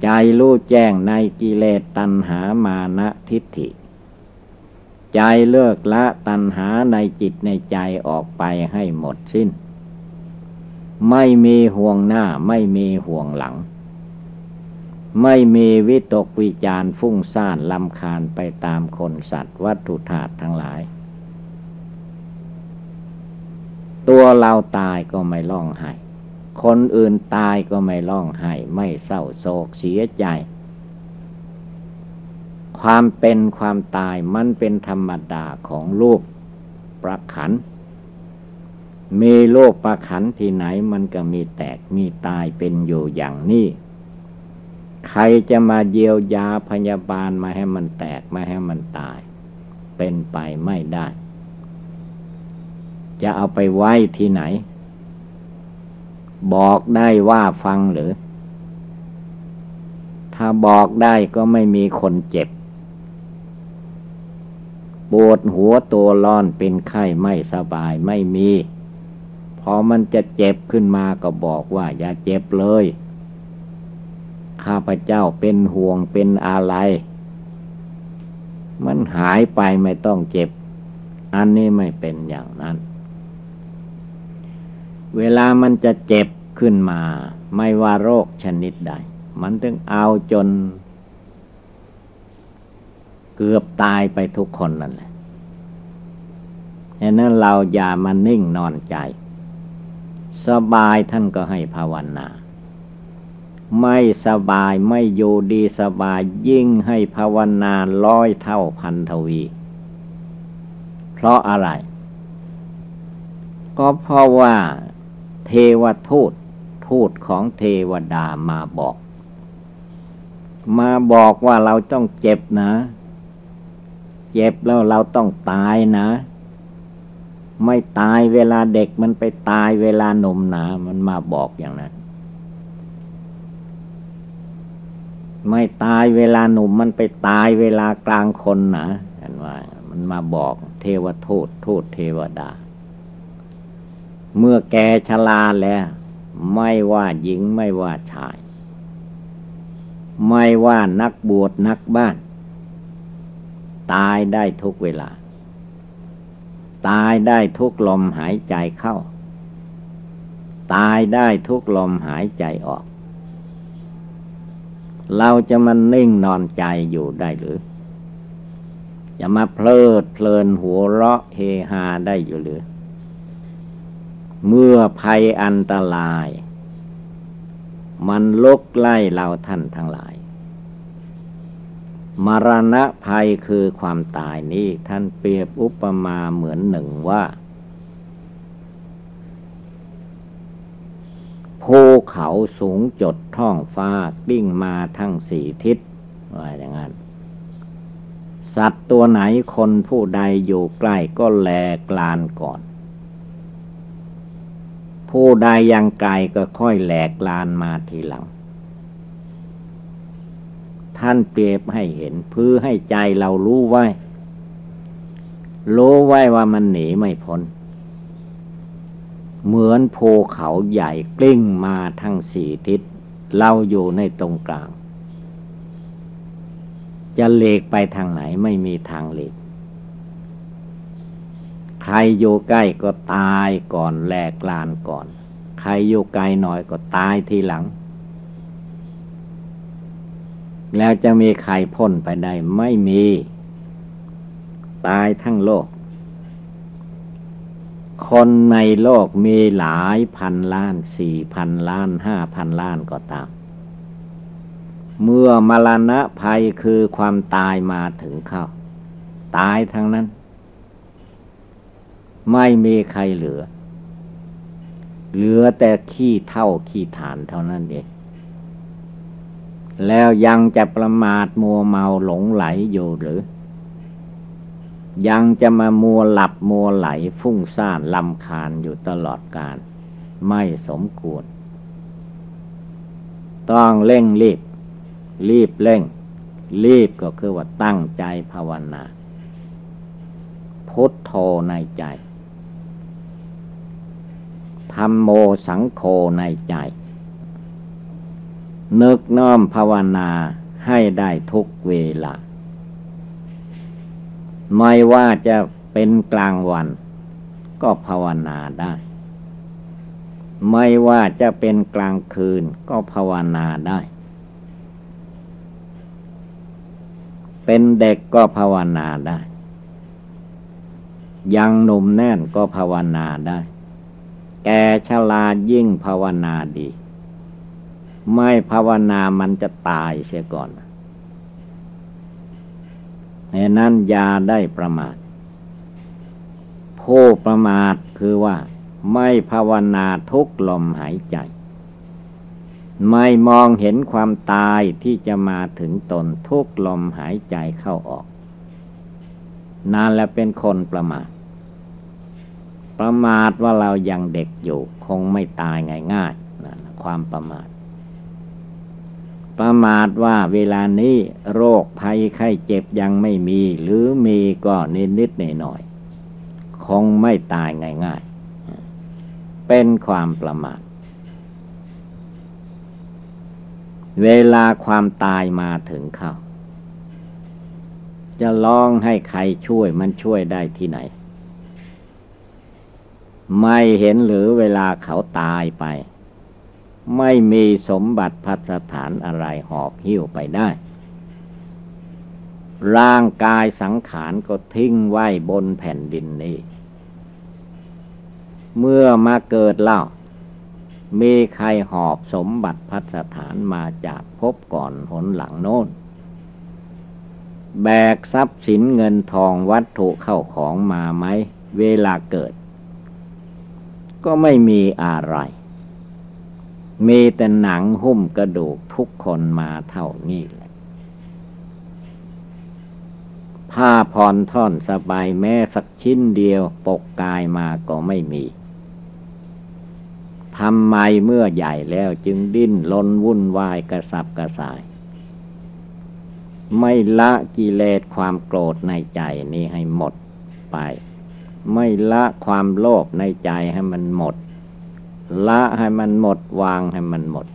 ใจรู้แจ้งในกิเลสตัณหามานะทิฏฐิใจเลิกละตัณหาในจิตในใจออกไปให้หมดสิ้นไม่มีห่วงหน้าไม่มีห่วงหลังไม่มีวิตกวิจารฟุ้งซ่านรำคาญไปตามคนสัตว์วัตถุธาตุทั้งหลายตัวเราตายก็ไม่ร้องไห้คนอื่นตายก็ไม่ร้องไห้ไม่เศร้าโศกเสียใจความเป็นความตายมันเป็นธรรมดาของโลกประขันมีโลกประขันที่ไหนมันก็มีแตกมีตายเป็นอยู่อย่างนี้ ใครจะมาเยียวยาพยาบาลมาให้มันแตกมาให้มันตายเป็นไปไม่ได้จะเอาไปไว้ที่ไหนบอกได้ว่าฟังหรือถ้าบอกได้ก็ไม่มีคนเจ็บปวดหัวตัวร้อนเป็นไข้ไม่สบายไม่มีพอมันจะเจ็บขึ้นมาก็บอกว่าอย่าเจ็บเลยข้าพเจ้าเป็นห่วงเป็นอะไรมันหายไปไม่ต้องเจ็บอันนี้ไม่เป็นอย่างนั้นเวลามันจะเจ็บขึ้นมาไม่ว่าโรคชนิดใดมันถึงเอาจนเกือบตายไปทุกคนนั่นแหละฉะนั้นเราอย่ามานิ่งนอนใจสบายท่านก็ให้ภาวนาไม่สบายไม่อยู่ดีสบายยิ่งให้ภาวนา100 เท่าพันทวีเพราะอะไรก็เพราะว่าเทวทูตของเทวดามาบอกว่าเราต้องเจ็บนะเจ็บแล้วเราต้องตายนะไม่ตายเวลาเด็กมันไปตายเวลาหนุ่มหนามันมาบอกอย่างนั้นไม่ตายเวลาหนุ่มมันไปตายเวลากลางคนนะเห็นว่ามันมาบอกเทวทูตเทวดาเมื่อแกชราแล้วไม่ว่าหญิงไม่ว่าชายไม่ว่านักบวชนักบ้านตายได้ทุกเวลาตายได้ทุกลมหายใจเข้าตายได้ทุกลมหายใจออกเราจะมานิ่งนอนใจอยู่ได้หรือจะมาเพลิดเพลินหัวเราะเฮฮาได้อยู่หรือเมื่อภัยอันตรายมันลุกไล่เราท่านทั้งหลายมรณะภัยคือความตายนี้ท่านเปรียบอุปมาเหมือนหนึ่งว่าภูเขาสูงจดท้องฟ้าปิ้งมาทั้ง4 ทิศว่าอย่างนั้นสัตว์ตัวไหนคนผู้ใดอยู่ใกล้ก็แลกลานก่อนผู้ใดยังไกลก็ค่อยแหลกลานมาทีหลังท่านเปรียบให้เห็นเพื่อให้ใจเรารู้ไว้ว่ามันหนีไม่พ้นเหมือนภูเขาใหญ่กลิ้งมาทั้ง4 ทิศเราอยู่ในตรงกลางจะเลกไปทางไหนไม่มีทางเลกใครอยู่ใกล้ก็ตายก่อนแหลกลานก่อนใครอยู่ไกลหน่อยก็ตายทีหลังแล้วจะมีใครพ้นไปได้ไม่มีตายทั้งโลกคนในโลกมีหลายพันล้าน4,000 ล้าน5,000 ล้านก็ตามเมื่อมรณะภัยคือความตายมาถึงเข้าตายทั้งนั้นไม่มีใครเหลือแต่ขี้เถ้าขี้ฐานเท่านั้นเองแล้วยังจะประมาทมัวเมาหลงไหลอยู่หรือยังจะมามัวหลับมัวไหลฟุ้งซ่านรำคาญอยู่ตลอดกาลไม่สมควรต้องเร่งรีบเร่งรีบก็คือว่าตั้งใจภาวนาพุทโธในใจธัมโมสังโฆในใจนึกน้อมภาวนาให้ได้ทุกเวลาไม่ว่าจะเป็นกลางวันก็ภาวนาได้ไม่ว่าจะเป็นกลางคืนก็ภาวนาได้เป็นเด็กก็ภาวนาได้ยังหนุ่มแน่นก็ภาวนาได้แก่ชรายิ่งภาวนาดีไม่ภาวนามันจะตายเสียก่อนเหตุนั้นอย่าได้ประมาทผู้ประมาทคือว่าไม่ภาวนาทุกลมหายใจ ไม่มองเห็นความตายที่จะมาถึงตนทุกลมหายใจเข้าออกนั่นแหละเป็นคนประมาทประมาทว่าเรายังเด็กอยู่คงไม่ตายง่ายๆนั่นความประมาทประมาทว่าเวลานี้โรคภัยไข้เจ็บยังไม่มีหรือมีก็นิดๆหน่อยๆคงไม่ตายง่ายๆเป็นความประมาทเวลาความตายมาถึงเข้าจะร้องให้ใครช่วยมันช่วยได้ที่ไหนไม่เห็นหรือเวลาเขาตายไปไม่มีสมบัติภัสถานอะไรหอบหิ้วไปได้ร่างกายสังขารก็ทิ้งไว้บนแผ่นดินนี้เมื่อมาเกิดเล่ามีใครหอบสมบัติภัสถานมาจากภพก่อนหนหลังโน้นแบกทรัพย์สินเงินทองวัตถุเข้าของมาไหมเวลาเกิดก็ไม่มีอะไรมีแต่หนังหุ้มกระดูกทุกคนมาเท่านี้แหละผ้าผ่อนท่อนสบายแม้สักชิ้นเดียวปกกายมาก็ไม่มีทำไมเมื่อใหญ่แล้วจึงดิ้นรนวุ่นวายกระสับกระส่ายไม่ละกิเลสความโกรธในใจนี้ให้หมดไปไม่ละความโลภในใจให้มันหมดละให้มันหมดวางให้มันหมด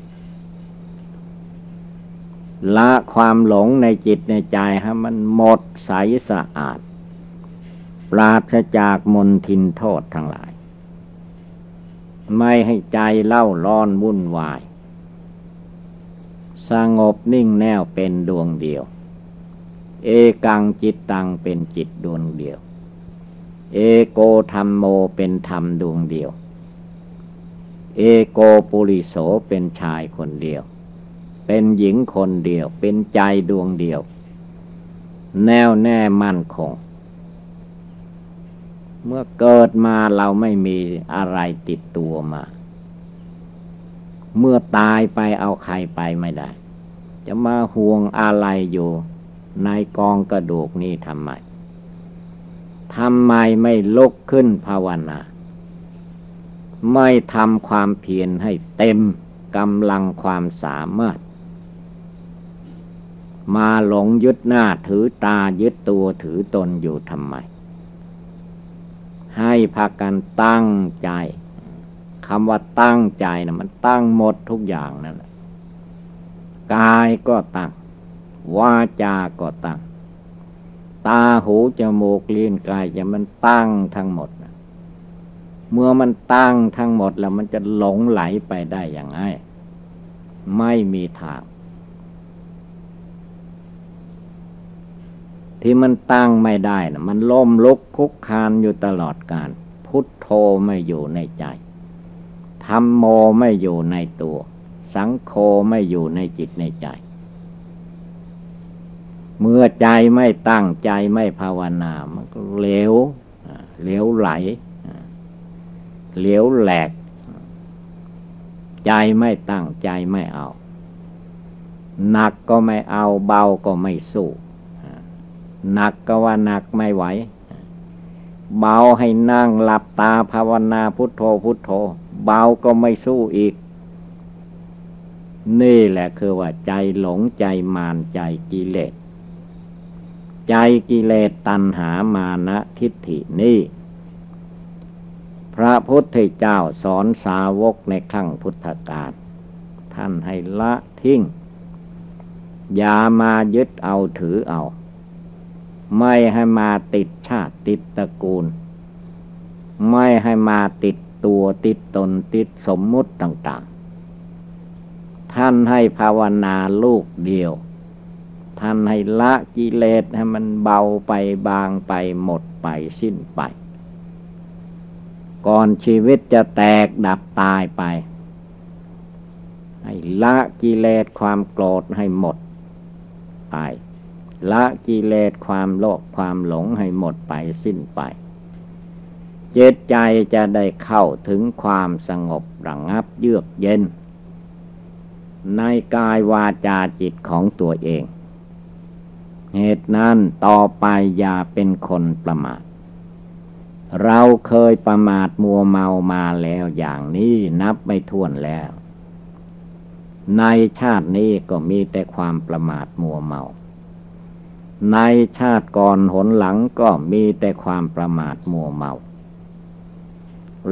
ละความหลงในจิตในใจให้มันหมดใสสะอาดปราศจากมลทินโทษทั้งหลายไม่ให้ใจเล่าร้อนวุ่นวายสงบนิ่งแน่วเป็นดวงเดียวเอกังจิตตังเป็นจิตดวงเดียวเอโกธัมโมเป็นธรรมดวงเดียวเอโกปุริโสเป็นชายคนเดียวเป็นหญิงคนเดียวเป็นใจดวงเดียวแน่วแน่มั่นคงเมื่อเกิดมาเราไม่มีอะไรติดตัวมาเมื่อตายไปเอาใครไปไม่ได้จะมาห่วงอะไรอยู่ในกองกระดูกนี้ทำไมไม่ลุกขึ้นภาวนาไม่ทำความเพียรให้เต็มกำลังความสามารถมาหลงยึดหน้าถือตายึดตัวถือตนอยู่ทำไมให้พากันตั้งใจคำว่าตั้งใจนะมันตั้งหมดทุกอย่างนั่นแหละกายก็ตั้งวาจาก็ตั้งตาหูจมูกลิ้นกายจะมันตั้งทั้งหมดนะเมื่อมันตั้งทั้งหมดแล้วมันจะหลงไหลไปได้อย่างไรไม่มีทางที่มันตั้งไม่ได้นะมันล้มลุกคุกคานอยู่ตลอดกาลพุทโธไม่อยู่ในใจธัมโมไม่อยู่ในตัวสังโฆไม่อยู่ในจิตในใจเมื่อใจไม่ตั้งใจไม่ภาวนามันก็เหลวไหลเหลวแหลกใจไม่ตั้งใจไม่เอาหนักก็ไม่เอาเบาก็ไม่สู้หนักก็ว่าหนักไม่ไหวเบาให้นั่งหลับตาภาวนาพุทโธพุทโธเบาก็ไม่สู้อีกนี่แหละคือว่าใจหลงใจมารใจกิเลสใจกิเลสตัณหามานะทิฏฐินี่พระพุทธเจ้าสอนสาวกในครั้งพุทธกาลท่านให้ละทิ้งอย่ามายึดเอาถือเอาไม่ให้มาติดชาติติดตระกูลไม่ให้มาติดตัวติดตนติดสมมุติต่างๆท่านให้ภาวนาลูกเดียวท่านให้ละกิเลสให้มันเบาไปบางไปหมดไปสิ้นไปก่อนชีวิตจะแตกดับตายไปให้ละกิเลสความโกรธให้หมดไปละกิเลสความโลภความหลงให้หมดไปสิ้นไปจิตใจจะได้เข้าถึงความสงบระงับเยือกเย็น ในกายวาจาจิตของตัวเองเหตุนั้นต่อไปอย่าเป็นคนประมาทเราเคยประมาทมัวเมามาแล้วอย่างนี้นับไม่ถ้วนแล้วในชาตินี้ก็มีแต่ความประมาทมัวเมาในชาติก่อนหนหลังก็มีแต่ความประมาทมัวเมา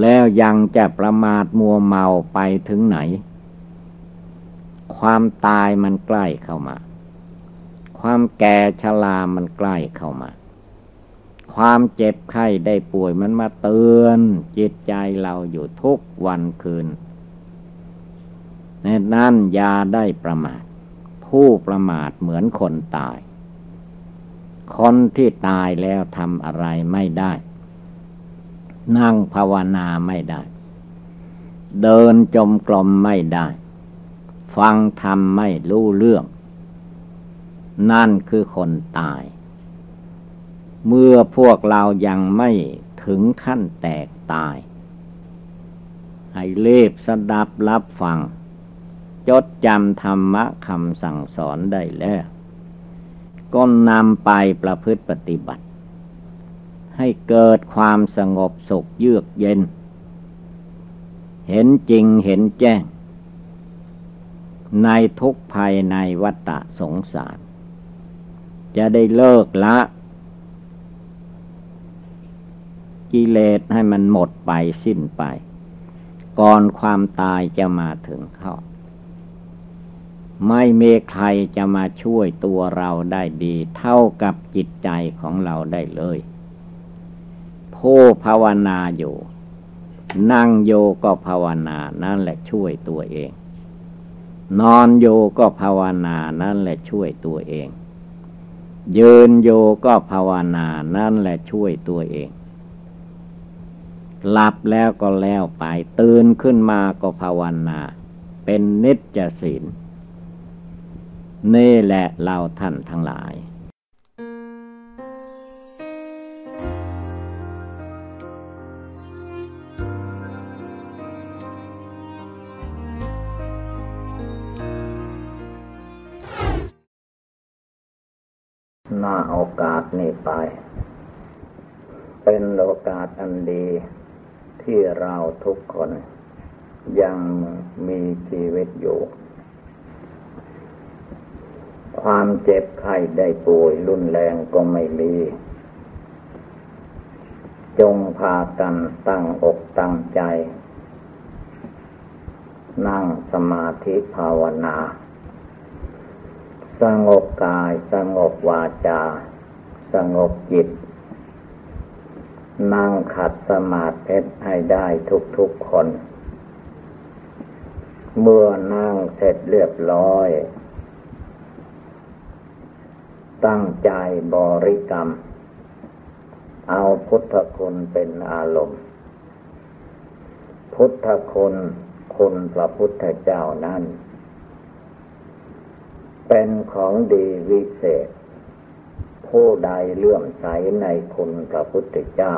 แล้วยังจะประมาทมัวเมาไปถึงไหนความตายมันใกล้เข้ามาความแก่ชรามันใกล้เข้ามาความเจ็บไข้ได้ป่วยมันมาเตือนจิตใจเราอยู่ทุกวันคืนนั่นอย่าได้ประมาทผู้ประมาทเหมือนคนตายคนที่ตายแล้วทำอะไรไม่ได้นั่งภาวนาไม่ได้เดินจมกรมไม่ได้ฟังธรรมไม่รู้เรื่องนั่นคือคนตายเมื่อพวกเรายังไม่ถึงขั้นแตกตายให้รีบสดับรับฟังจดจำธรรมะคำสั่งสอนได้แล้วก็นำไปประพฤติปฏิบัติให้เกิดความสงบสุขเยือกเย็นเห็นจริงเห็นแจ้งในทุกข์ภัยในวัฏฏะสงสารจะได้เลิกละกิเลสให้มันหมดไปสิ้นไปก่อนความตายจะมาถึงเข้าไม่มีใครจะมาช่วยตัวเราได้ดีเท่ากับจิตใจของเราได้เลยผู้ภาวนาอยู่นั่งโยก็ภาวนานั่นแหละช่วยตัวเองนอนโยก็ภาวนานั่นแหละช่วยตัวเองยืนโยก็ภาวนานั่นแหละช่วยตัวเองหลับแล้วก็แล้วไปตื่นขึ้นมาก็ภาวนาเป็นนิจจศีลนี่แหละเราท่านทั้งหลายณโอกาสนี้ไปเป็นโอกาสอันดีที่เราทุกคนยังมีชีวิตอยู่ความเจ็บไข้ได้ป่วยรุนแรงก็ไม่มีจงพากันตั้งอกตั้งใจนั่งสมาธิภาวนาสงบกายสงบวาจาสงบจิตนั่งขัดสมาธิให้ได้ทุกคนเมื่อนั่งเสร็จเรียบร้อยตั้งใจบริกรรมเอาพุทธคุณเป็นอารมณ์พุทธคุณคุณพระพุทธเจ้านั้นเป็นของดีวิเศษผู้ใดเลื่อมใสในคุณพระพุทธเจ้า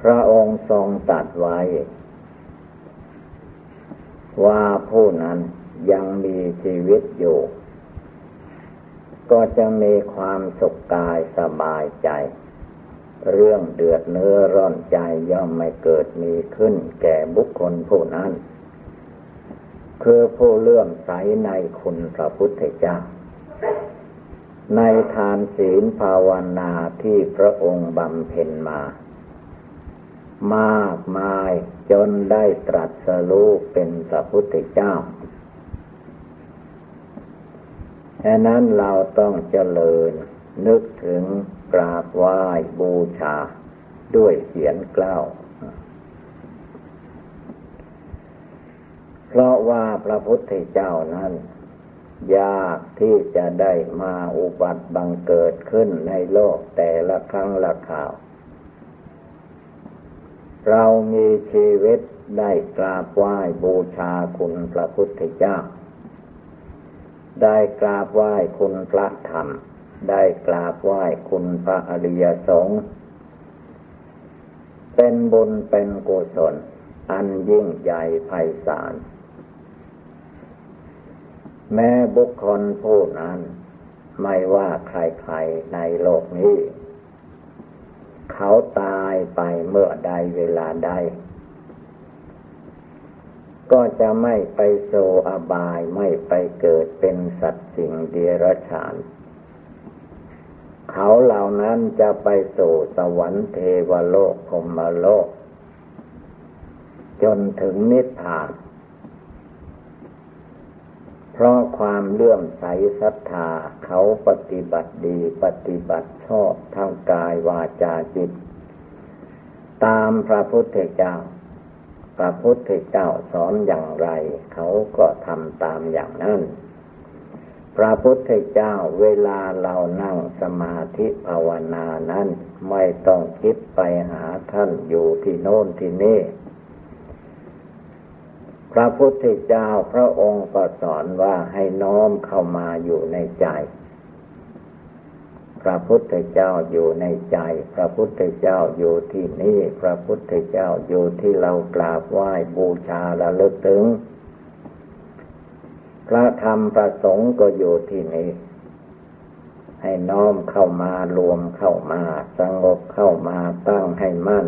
พระองค์ทรงตรัสไว้ว่าผู้นั้นยังมีชีวิตอยู่ก็จะมีความสุขกายสบายใจเรื่องเดือดเนื้อร้อนใจย่อมไม่เกิดมีขึ้นแก่บุคคลผู้นั้นคือผู้เลื่อมใสในคุณพระพุทธเจ้าในทานศีลภาวนาที่พระองค์บำเพ็ญมามากมายจนได้ตรัสรู้เป็นพระพุทธเจ้าฉะนั้นเราต้องเจริญนึกถึงกราบไหว้บูชาด้วยเสียงกล้าวเพราะว่าพระพุทธเจ้านั้นยากที่จะได้มาอุบัติบังเกิดขึ้นในโลกแต่ละครั้งละคราวเรามีชีวิตได้กราบไหว้บูชาคุณพระพุทธเจ้าได้กราบไหว้คุณพระธรรมได้กราบไหว้คุณพระอริยสงฆ์เป็นบุญเป็นกุศลอันยิ่งใหญ่ไพศาล แม้บุคคลผู้นั้นไม่ว่าใครๆในโลกนี้เขาตายไปเมื่อใดเวลาใดก็จะไม่ไปโสอบายไม่ไปเกิดเป็นสัตว์สิ่งเดรัจฉานเขาเหล่านั้นจะไปสู่สวรรค์เทวโลกพรหมโลกจนถึงนิพพานเพราะความเลื่อมใสศรัทธาเขาปฏิบัติดีปฏิบัติชอบทางกายวาจาจิตตามพระพุทธเจ้าพระพุทธเจ้าสอนอย่างไรเขาก็ทำตามอย่างนั้นพระพุทธเจ้าเวลาเรานั่งสมาธิภาวนานั้นไม่ต้องคิดไปหาท่านอยู่ที่โน่นที่นี่พระพุทธเจ้าพระองค์ก็สอนว่าให้น้อมเข้ามาอยู่ในใจพระพุทธเจ้าอยู่ในใจพระพุทธเจ้าอยู่ที่นี่พระพุทธเจ้าอยู่ที่เรากราบไหว้บูชาระลึกถึงพระธรรมพระสงฆ์ก็อยู่ที่นี่ให้น้อมเข้ามารวมเข้ามาสงบเข้ามาตั้งให้มั่น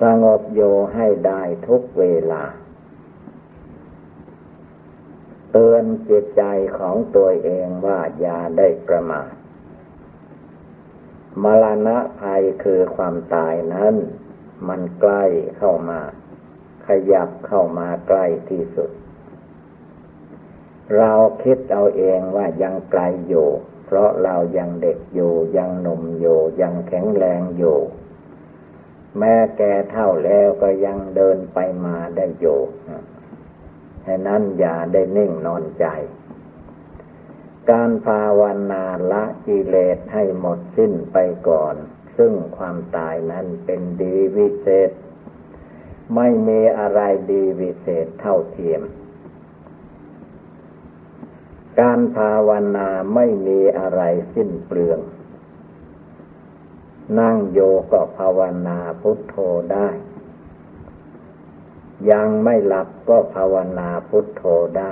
สงบอยู่ให้ได้ทุกเวลาเตือนจิตใจของตัวเองว่าอย่าได้ประมาทมรณะภัยคือความตายนั้นมันใกล้เข้ามาขยับเข้ามาใกล้ที่สุดเราคิดเอาเองว่ายังไกลอยู่เพราะเรายังเด็กอยู่ยังหนุ่มอยู่ยังแข็งแรงอยู่แม้แก่เฒ่าแล้วก็ยังเดินไปมาได้อยู่ฉะนั้นอย่าได้นิ่งนอนใจการภาวนาละกิเลสให้หมดสิ้นไปก่อนซึ่งความตายนั้นเป็นดีวิเศษไม่มีอะไรดีวิเศษเท่าเทียมการภาวนาไม่มีอะไรสิ้นเปลืองนั่งโยก็ภาวนาพุทโธได้ยังไม่หลับก็ภาวนาพุทโธได้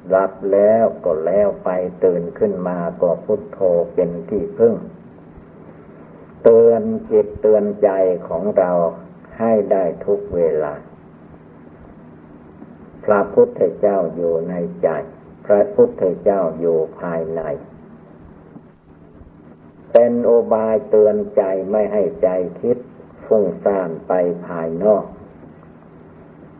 หลับแล้วก็แล้วไปตื่นขึ้นมาก็พุทโธเป็นที่พึ่งเตือนจิตเตือนใจของเราให้ได้ทุกเวลาพระพุทธเจ้าอยู่ในใจพระพุทธเจ้าอยู่ภายในเป็นอุบายเตือนใจไม่ให้ใจคิดฟุ้งซ่านไปภายนอก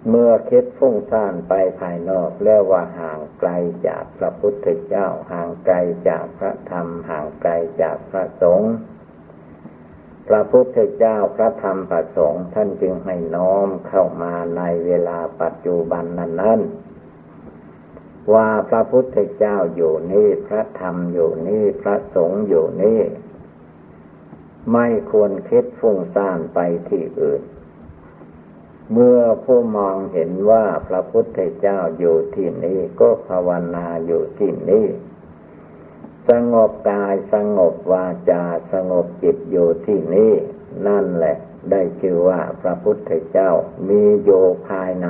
เมื่อคิดฟุ้งซ่านไปภายนอกแล้วว่าห่างไกลจากพระพุทธเจ้าห่างไกลจากพระธรรมห่างไกลจากพระสงฆ์พระพุทธเจ้าพระธรรมพระสงฆ์ท่านจึงให้น้อมเข้ามาในเวลาปัจจุบันนั้นว่าพระพุทธเจ้าอยู่นี่พระธรรมอยู่นี่พระสงฆ์อยู่นี่ไม่ควรคิดฟุ้งซ่านไปที่อื่นเมื่อผู้มองเห็นว่าพระพุทธเจ้าอยู่ที่นี่ก็ภาวนาอยู่ที่นี่สงบกายสงบวาจาสงบจิตอยู่ที่นี่นั่นแหละได้ชื่อว่าพระพุทธเจ้ามีอยู่ภายใน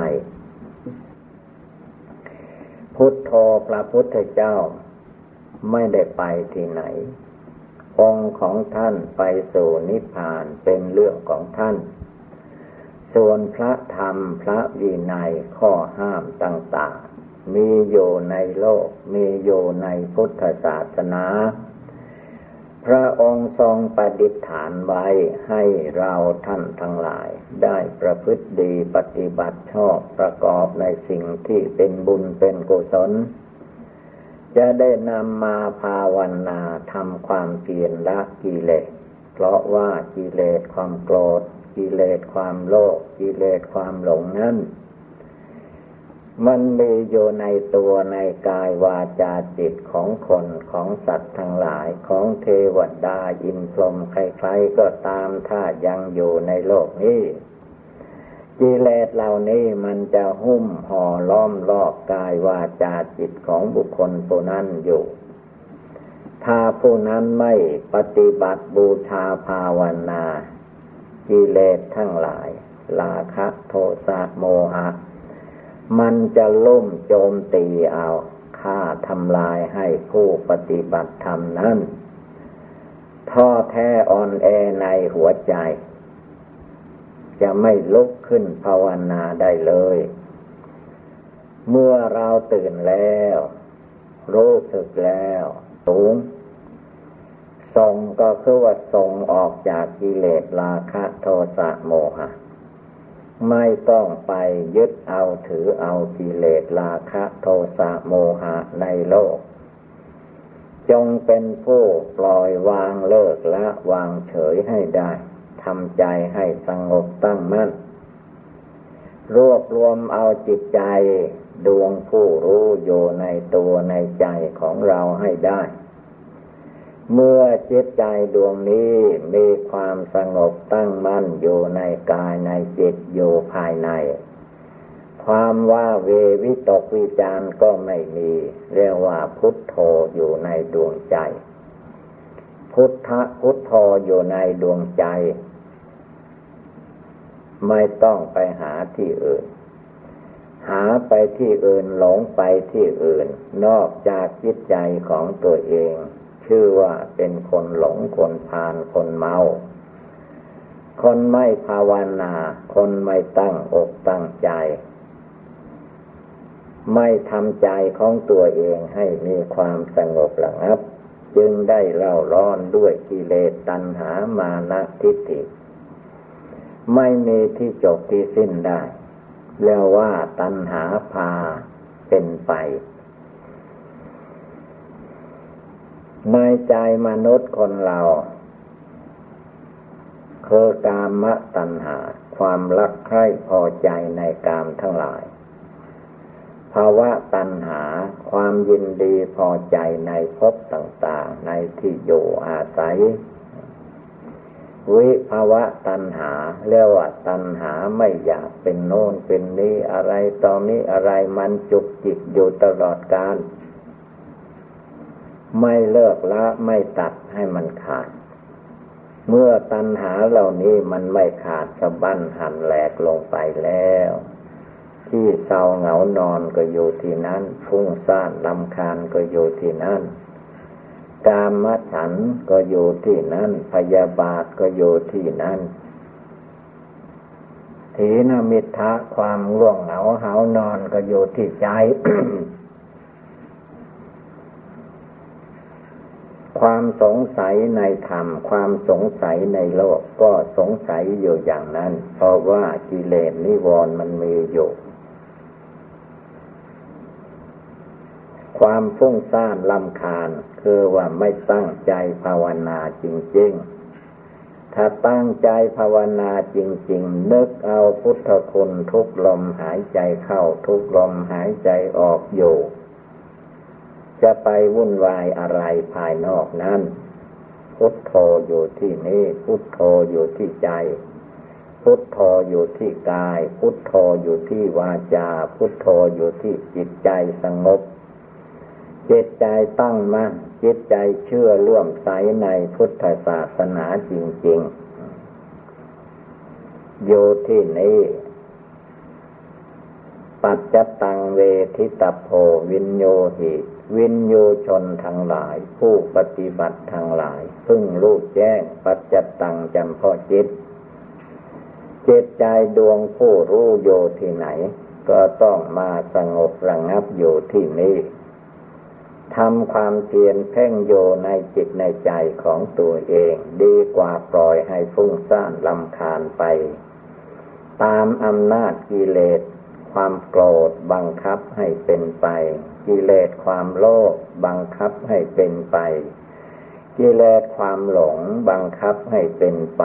พุทโธพระพุทธเจ้าไม่ได้ไปที่ไหนองค์ของท่านไปสู่นิพพานเป็นเรื่องของท่านส่วนพระธรรมพระวินัยข้อห้ามต่างๆมีอยู่ในโลกมีอยู่ในพุทธศาสนาพระองค์ทรงประดิษฐานไว้ให้เราท่านทั้งหลายได้ประพฤติดีปฏิบัติชอบประกอบในสิ่งที่เป็นบุญเป็นกุศลจะได้นำมาภาวนาทำความเพียรละกิเลสเพราะว่ากิเลสความโกรธกิเลสความโลภกิเลสความหลงนั้นมันมีอยู่ในตัวในกายวาจาจิตของคนของสัตว์ทั้งหลายของเทวดาอินทร์พรหมใครๆก็ตามถ้ายังอยู่ในโลกนี้กิเลสเหล่านี้มันจะหุ้มห่อล้อมรอบกายวาจาจิตของบุคคลผู้นั้นอยู่ถ้าผู้นั้นไม่ปฏิบัติบูชาภาวนากิเลสทั้งหลายราคะโทสะโมหะ มันจะล่มโจมตีเอาฆ่าทำลายให้ผู้ปฏิบัติธรรมนั้นท้อแท้อ่อนแอในหัวใจจะไม่ลุกขึ้นภาวนาได้เลยเมื่อเราตื่นแล้วรู้สึกแล้วสูงส่งก็คือว่าส่งออกจากกิเลสราคะโทสะโมหะไม่ต้องไปยึดเอาถือเอากิเลสราคะโทสะโมหะในโลกจงเป็นผู้ปล่อยวางเลิกละวางเฉยให้ได้ทำใจให้สงบตั้งมั่นรวบรวมเอาจิตใจดวงผู้รู้อยู่ในตัวในใจของเราให้ได้เมื่อจิตใจดวงนี้มีความสงบตั้งมั่นอยู่ในกายในจิตอยู่ภายในความว่าเววิตกวิจารก็ไม่มีเรียกว่าพุทโธอยู่ในดวงใจพุทโธอยู่ในดวงใจไม่ต้องไปหาที่อื่นหาไปที่อื่นหลงไปที่อื่นนอกจากจิตใจของตัวเองชื่อว่าเป็นคนหลงคนพาลคนเมาคนไม่ภาวนาคนไม่ตั้งอกตั้งใจไม่ทำใจของตัวเองให้มีความสงบระงับจึงได้เร่าร้อนด้วยกิเลสตัณหามานะทิฏฐิไม่มีที่จบที่สิ้นได้เรียกว่าตัณหาพาเป็นไปในใจมนุษย์คนเราคือกามตัณหาความรักใคร่พอใจในกามทั้งหลายภาวะตัณหาความยินดีพอใจในภพต่างๆในที่อยู่อาศัยวิภาวะตัณหาเรียกว่าตัณหาไม่อยากเป็นโน่นเป็นนี้อะไรตอนนี้อะไรมันจุกจิกอยู่ตลอดกาลไม่เลิกละไม่ตัดให้มันขาดเมื่อตัณหาเหล่านี้มันไม่ขาดสะบั้นหั่นแหลกลงไปแล้วที่เศร้าเหงานอนก็อยู่ที่นั้นฟุ้งซ่านรำคาญก็อยู่ที่นั้นกามฉันท์ก็อยู่ที่นั้นพยาบาทก็อยู่ที่นั้นถีนมิทธะความง่วงเหงาหาวนอนก็อยู่ที่ใจ ความสงสัยในธรรมความสงสัยในโลกก็สงสัยอยู่อย่างนั้นเพราะว่ากิเลสนิวรณ์มันมีอยู่ความฟุ้งซ่านรำคาญคือว่าไม่ตั้งใจภาวนาจริงๆถ้าตั้งใจภาวนาจริงๆนึกเอาพุทธคุณทุกลมหายใจเข้าทุกลมหายใจออกอยู่จะไปวุ่นวายอะไรภายนอกนั้นพุทโธอยู่ที่นี่พุทโธอยู่ที่ใจพุทโธอยู่ที่กายพุทโธอยู่ที่วาจาพุทโธอยู่ที่จิตใจสงบจิตใจตั้งมั่นจิตใจเชื่อเลื่อมใสในพุทธศาสนาจริงๆอยู่ที่นี้ปัจจตังเวทิตโพวินโยหิวินโยชนทั้งหลายผู้ปฏิบัติทั้งหลายพึ่งรู้แจ้งปัจจตังจำเพาะจิตจิตใจดวงผู้รู้อยู่ที่ไหนก็ต้องมาสงบระงับอยู่ที่นี้ทำความเพียรเพ่งโยในจิตในใจของตัวเองดีกว่าปล่อยให้ฟุ้งซ่านรำคาญไปตามอำนาจกิเลสความโกรธบังคับให้เป็นไปกิเลสความโลภบังคับให้เป็นไปกิเลสความหลงบังคับให้เป็นไป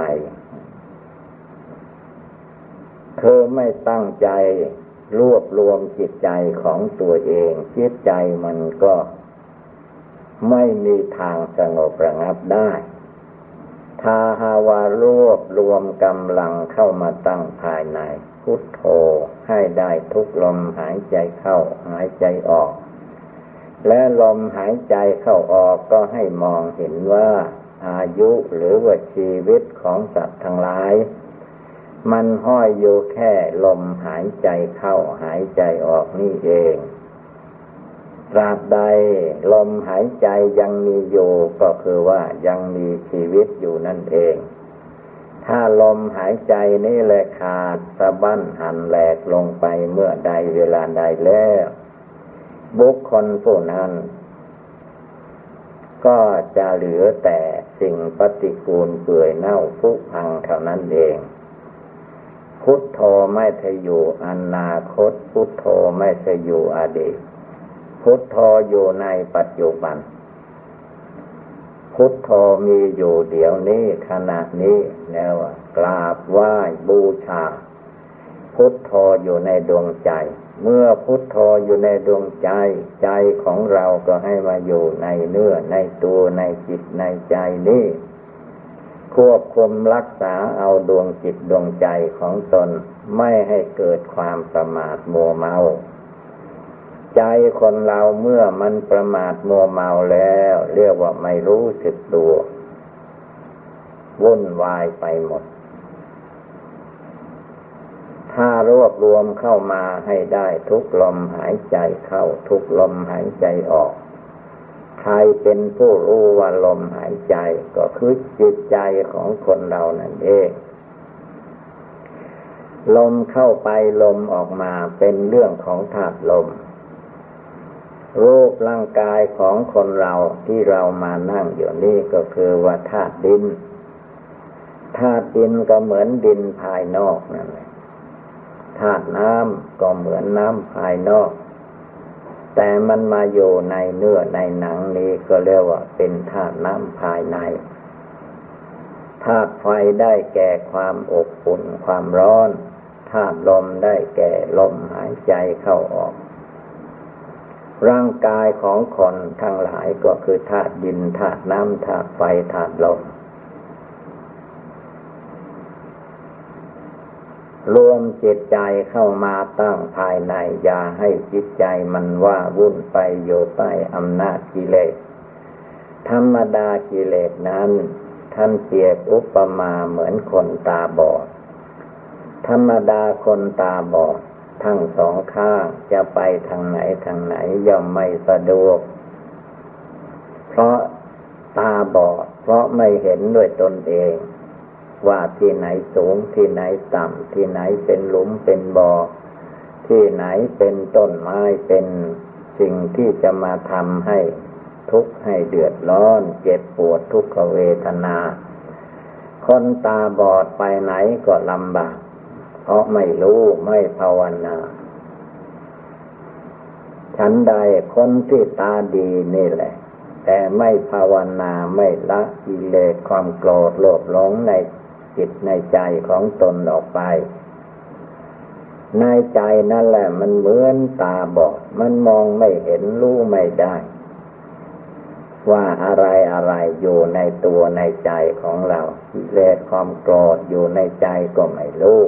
คือไม่ตั้งใจรวบรวมจิตใจของตัวเองจิตใจมันก็ไม่มีทางสงบระงับได้ถ้าหากว่ารวบรวมกำลังเข้ามาตั้งภายในพุทโธให้ได้ทุกลมหายใจเข้าหายใจออกและลมหายใจเข้าออกก็ให้มองเห็นว่าอายุหรือว่าชีวิตของสัตว์ทั้งหลาย มันห้อยอยู่แค่ลมหายใจเข้าหายใจออกนี่เองตราบใดลมหายใจยังมีอยู่ก็คือว่ายังมีชีวิตอยู่นั่นเองถ้าลมหายใจนี่แหละขาดสะบั้นหันแหลกลงไปเมื่อใดเวลาใดแล้วบุคคลผู้นั้นก็จะเหลือแต่สิ่งปฏิกูลเปื่อยเน่าผุพังเท่านั้นเองพุทโธไม่ใช่อยู่อนาคตพุทโธไม่ใช่อยู่อดีตพุทโธอยู่ในปัจจุบันพุทโธมีอยู่เดี๋ยวนี้ขณะนี้แล้วกราบไหว้บูชาพุทโธอยู่ในดวงใจเมื่อพุทโธอยู่ในดวงใจใจของเราก็ให้มาอยู่ในเนื้อในตัวในจิตในใจนี้ควบคุมรักษาเอาดวงจิตดวงใจของตนไม่ให้เกิดความประมาทมัวเมาใจคนเราเมื่อมันประมาทมัวเมาแล้วเรียกว่าไม่รู้สึกตัววุ่นวายไปหมดถ้ารวบรวมเข้ามาให้ได้ทุกลมหายใจเข้าทุกลมหายใจออกใครเป็นผู้รู้ว่าลมหายใจก็คือจิตใจของคนเรานั่นเองลมเข้าไปลมออกมาเป็นเรื่องของธาตุลมรูปร่างกายของคนเราที่เรามานั่งอยู่นี่ก็คือว่าธาตุดินธาตุดินก็เหมือนดินภายนอกนั่นแหละธาตุน้ำก็เหมือนน้ำภายนอกแต่มันมาอยู่ในเนื้อในหนังนี้ก็เรียกว่าเป็นธาตุน้ำภายในธาตุไฟได้แก่ความอบอุ่นความร้อนธาตุลมได้แก่ลมหายใจเข้าออกร่างกายของคนทั้งหลายก็คือธาตุดินธาตุน้ำธาตุไฟธาตุลมรวมจิตใจเข้ามาตั้งภายในอย่าให้จิตใจมันว่าวุ่นไปอยู่ใต้อำนาจกิเลสธรรมดากิเลสนั้นท่านเปรียบอุปมาเหมือนคนตาบอดธรรมดาคนตาบอดทั้งสองข้างจะไปทางไหนทางไหนย่อมไม่สะดวกเพราะตาบอดเพราะไม่เห็นด้วยตนเองว่าที่ไหนสูงที่ไหนต่ำที่ไหนเป็นหลุมเป็นบ่อที่ไหนเป็นต้นไม้เป็นสิ่งที่จะมาทำให้ทุกข์ให้เดือดร้อนเจ็บปวดทุกขเวทนาคนตาบอดไปไหนก็ลำบากเพราะไม่รู้ไม่ภาวนาฉันใดคนที่ตาดีนี่แหละแต่ไม่ภาวนาไม่ละกิเลสความโกรธโลภหลงในจิตในใจของตนออกไปในใจนั่นแหละมันเหมือนตาบอดมันมองไม่เห็นรู้ไม่ได้ว่าอะไรอะไรอยู่ในตัวในใจของเรากิเลสความโกรธอยู่ในใจก็ไม่รู้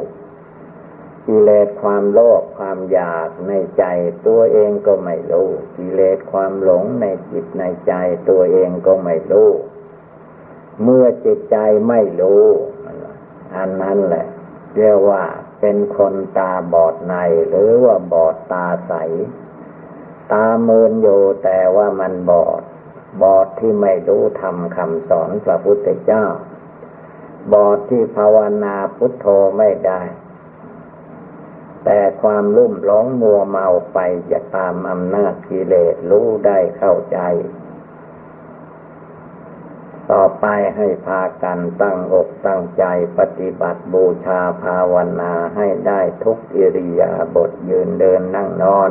กิเลสความโลภความอยากในใจตัวเองก็ไม่รู้กิเลสความหลงในจิตในใจตัวเองก็ไม่รู้เมื่อจิตใจไม่รู้อันนั้นแหละเรียกว่าเป็นคนตาบอดในหรือว่าบอดตาใสตาเมินอยู่แต่ว่ามันบอดที่ไม่รู้ธรรมคำสอนพระพุทธเจ้าบอดที่ภาวนาพุทโธไม่ได้แต่ความลุ่มหลงมัวเมาไปจะตามอำนาจกิเลสรู้ได้เข้าใจต่อไปให้พากันตั้งอกตั้งใจปฏิบัติบูชาภาวนาให้ได้ทุกอิริยาบถยืนเดินนั่งนอน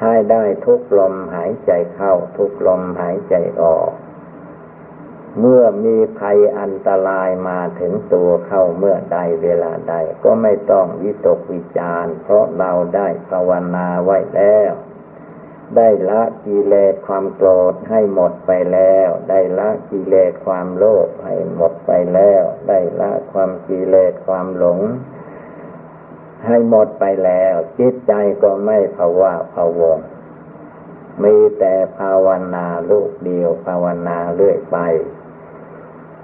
ให้ได้ทุกลมหายใจเข้าทุกลมหายใจออกเมื่อมีภัยอันตรายมาถึงตัวเข้าเมื่อใดเวลาใดก็ไม่ต้องวิตกวิจารณ์เพราะเราได้ภาวนาไว้แล้วได้ละกิเลสความโกรธให้หมดไปแล้วได้ละกิเลสความโลภให้หมดไปแล้วได้ละความกิเลสความหลงให้หมดไปแล้วจิตใจก็ไม่ภาวะพะวงมีแต่ภาวนาลูกเดียวภาวนาเรื่อยไป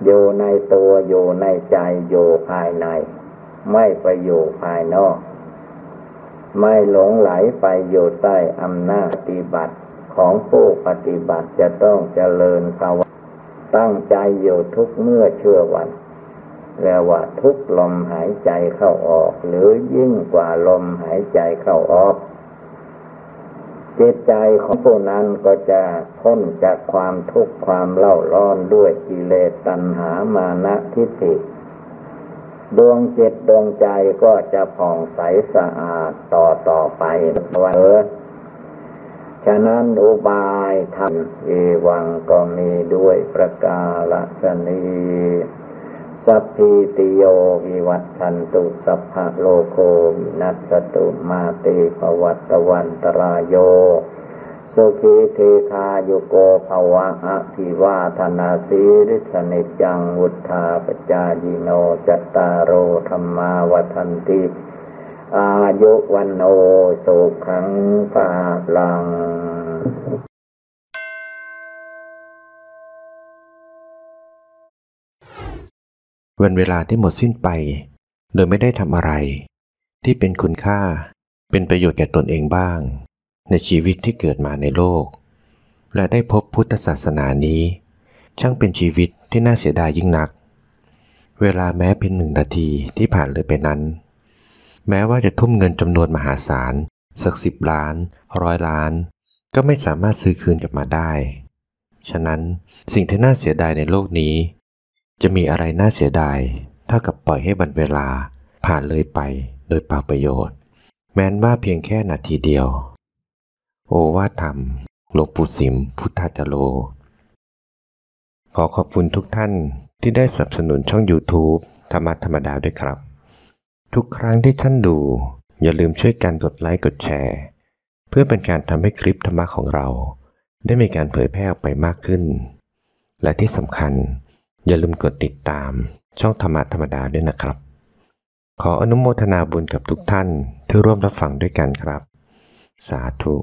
อยู่ในตัวอยู่ในใจอยู่ภายใน ไม่ไปอยู่ภายนอกไม่หลงไหลไปอยู่ใต้อำนาจปฏิบัติของผู้ปฏิบัติจะต้องเจริญภาวนาตั้งใจอยู่ทุกเมื่อเชื่อวันเรียกว่าทุกลมหายใจเข้าออกหรือยิ่งกว่าลมหายใจเข้าออกจิตใจของผู้นั้นก็จะพ้นจากความทุกข์ความเล่าร้อนด้วยกิเลสตัณหามานะทิฏฐิดวงจิตดวงใจก็จะผ่องใสสะอาดต่อไปฉะนั้นอุบายธรรมเอวังก็มีด้วยประกาศนีสัพพิติโยวิวัตชันตุสัพพะโลกโควินัสสตุมาเตภวัตวันตรายโยสุขีเทคายุโกภวะอภิวาทนาสีริสนิจังวุธาปจายิโนจัตตารโอธรรมาวัฏันติอายุวันโนสุขังภาลังวันเวลาที่หมดสิ้นไปโดยไม่ได้ทำอะไรที่เป็นคุณค่าเป็นประโยชน์แก่ตนเองบ้างในชีวิตที่เกิดมาในโลกและได้พบพุทธศาสนานี้ช่างเป็นชีวิตที่น่าเสียดายยิ่งนักเวลาแม้เพียง1 นาทีที่ผ่านเลยไปนั้นแม้ว่าจะทุ่มเงินจำนวนมหาศาลสัก10 ล้าน100 ล้านก็ไม่สามารถซื้อคืนกลับมาได้ฉะนั้นสิ่งที่น่าเสียดายในโลกนี้จะมีอะไรน่าเสียดายเท่ากับปล่อยให้วันเวลาผ่านเลยไปโดยเปล่าประโยชน์แม้นว่าเพียงแค่นาทีเดียวโอวาทธรรมหลวงปู่สิมพุทธาจโรขอขอบคุณทุกท่านที่ได้สนับสนุนช่อง YouTube ธรรมะธรรมดาด้วยครับทุกครั้งที่ท่านดูอย่าลืมช่วยกันกดไลค์กดแชร์เพื่อเป็นการทำให้คลิปธรรมะของเราได้มีการเผยแพร่ออกไปมากขึ้นและที่สำคัญอย่าลืมกดติดตามช่องธรรมะธรรมดาด้วยนะครับขออนุโมทนาบุญกับทุกท่านที่ร่วมรับฟังด้วยกันครับสาธุ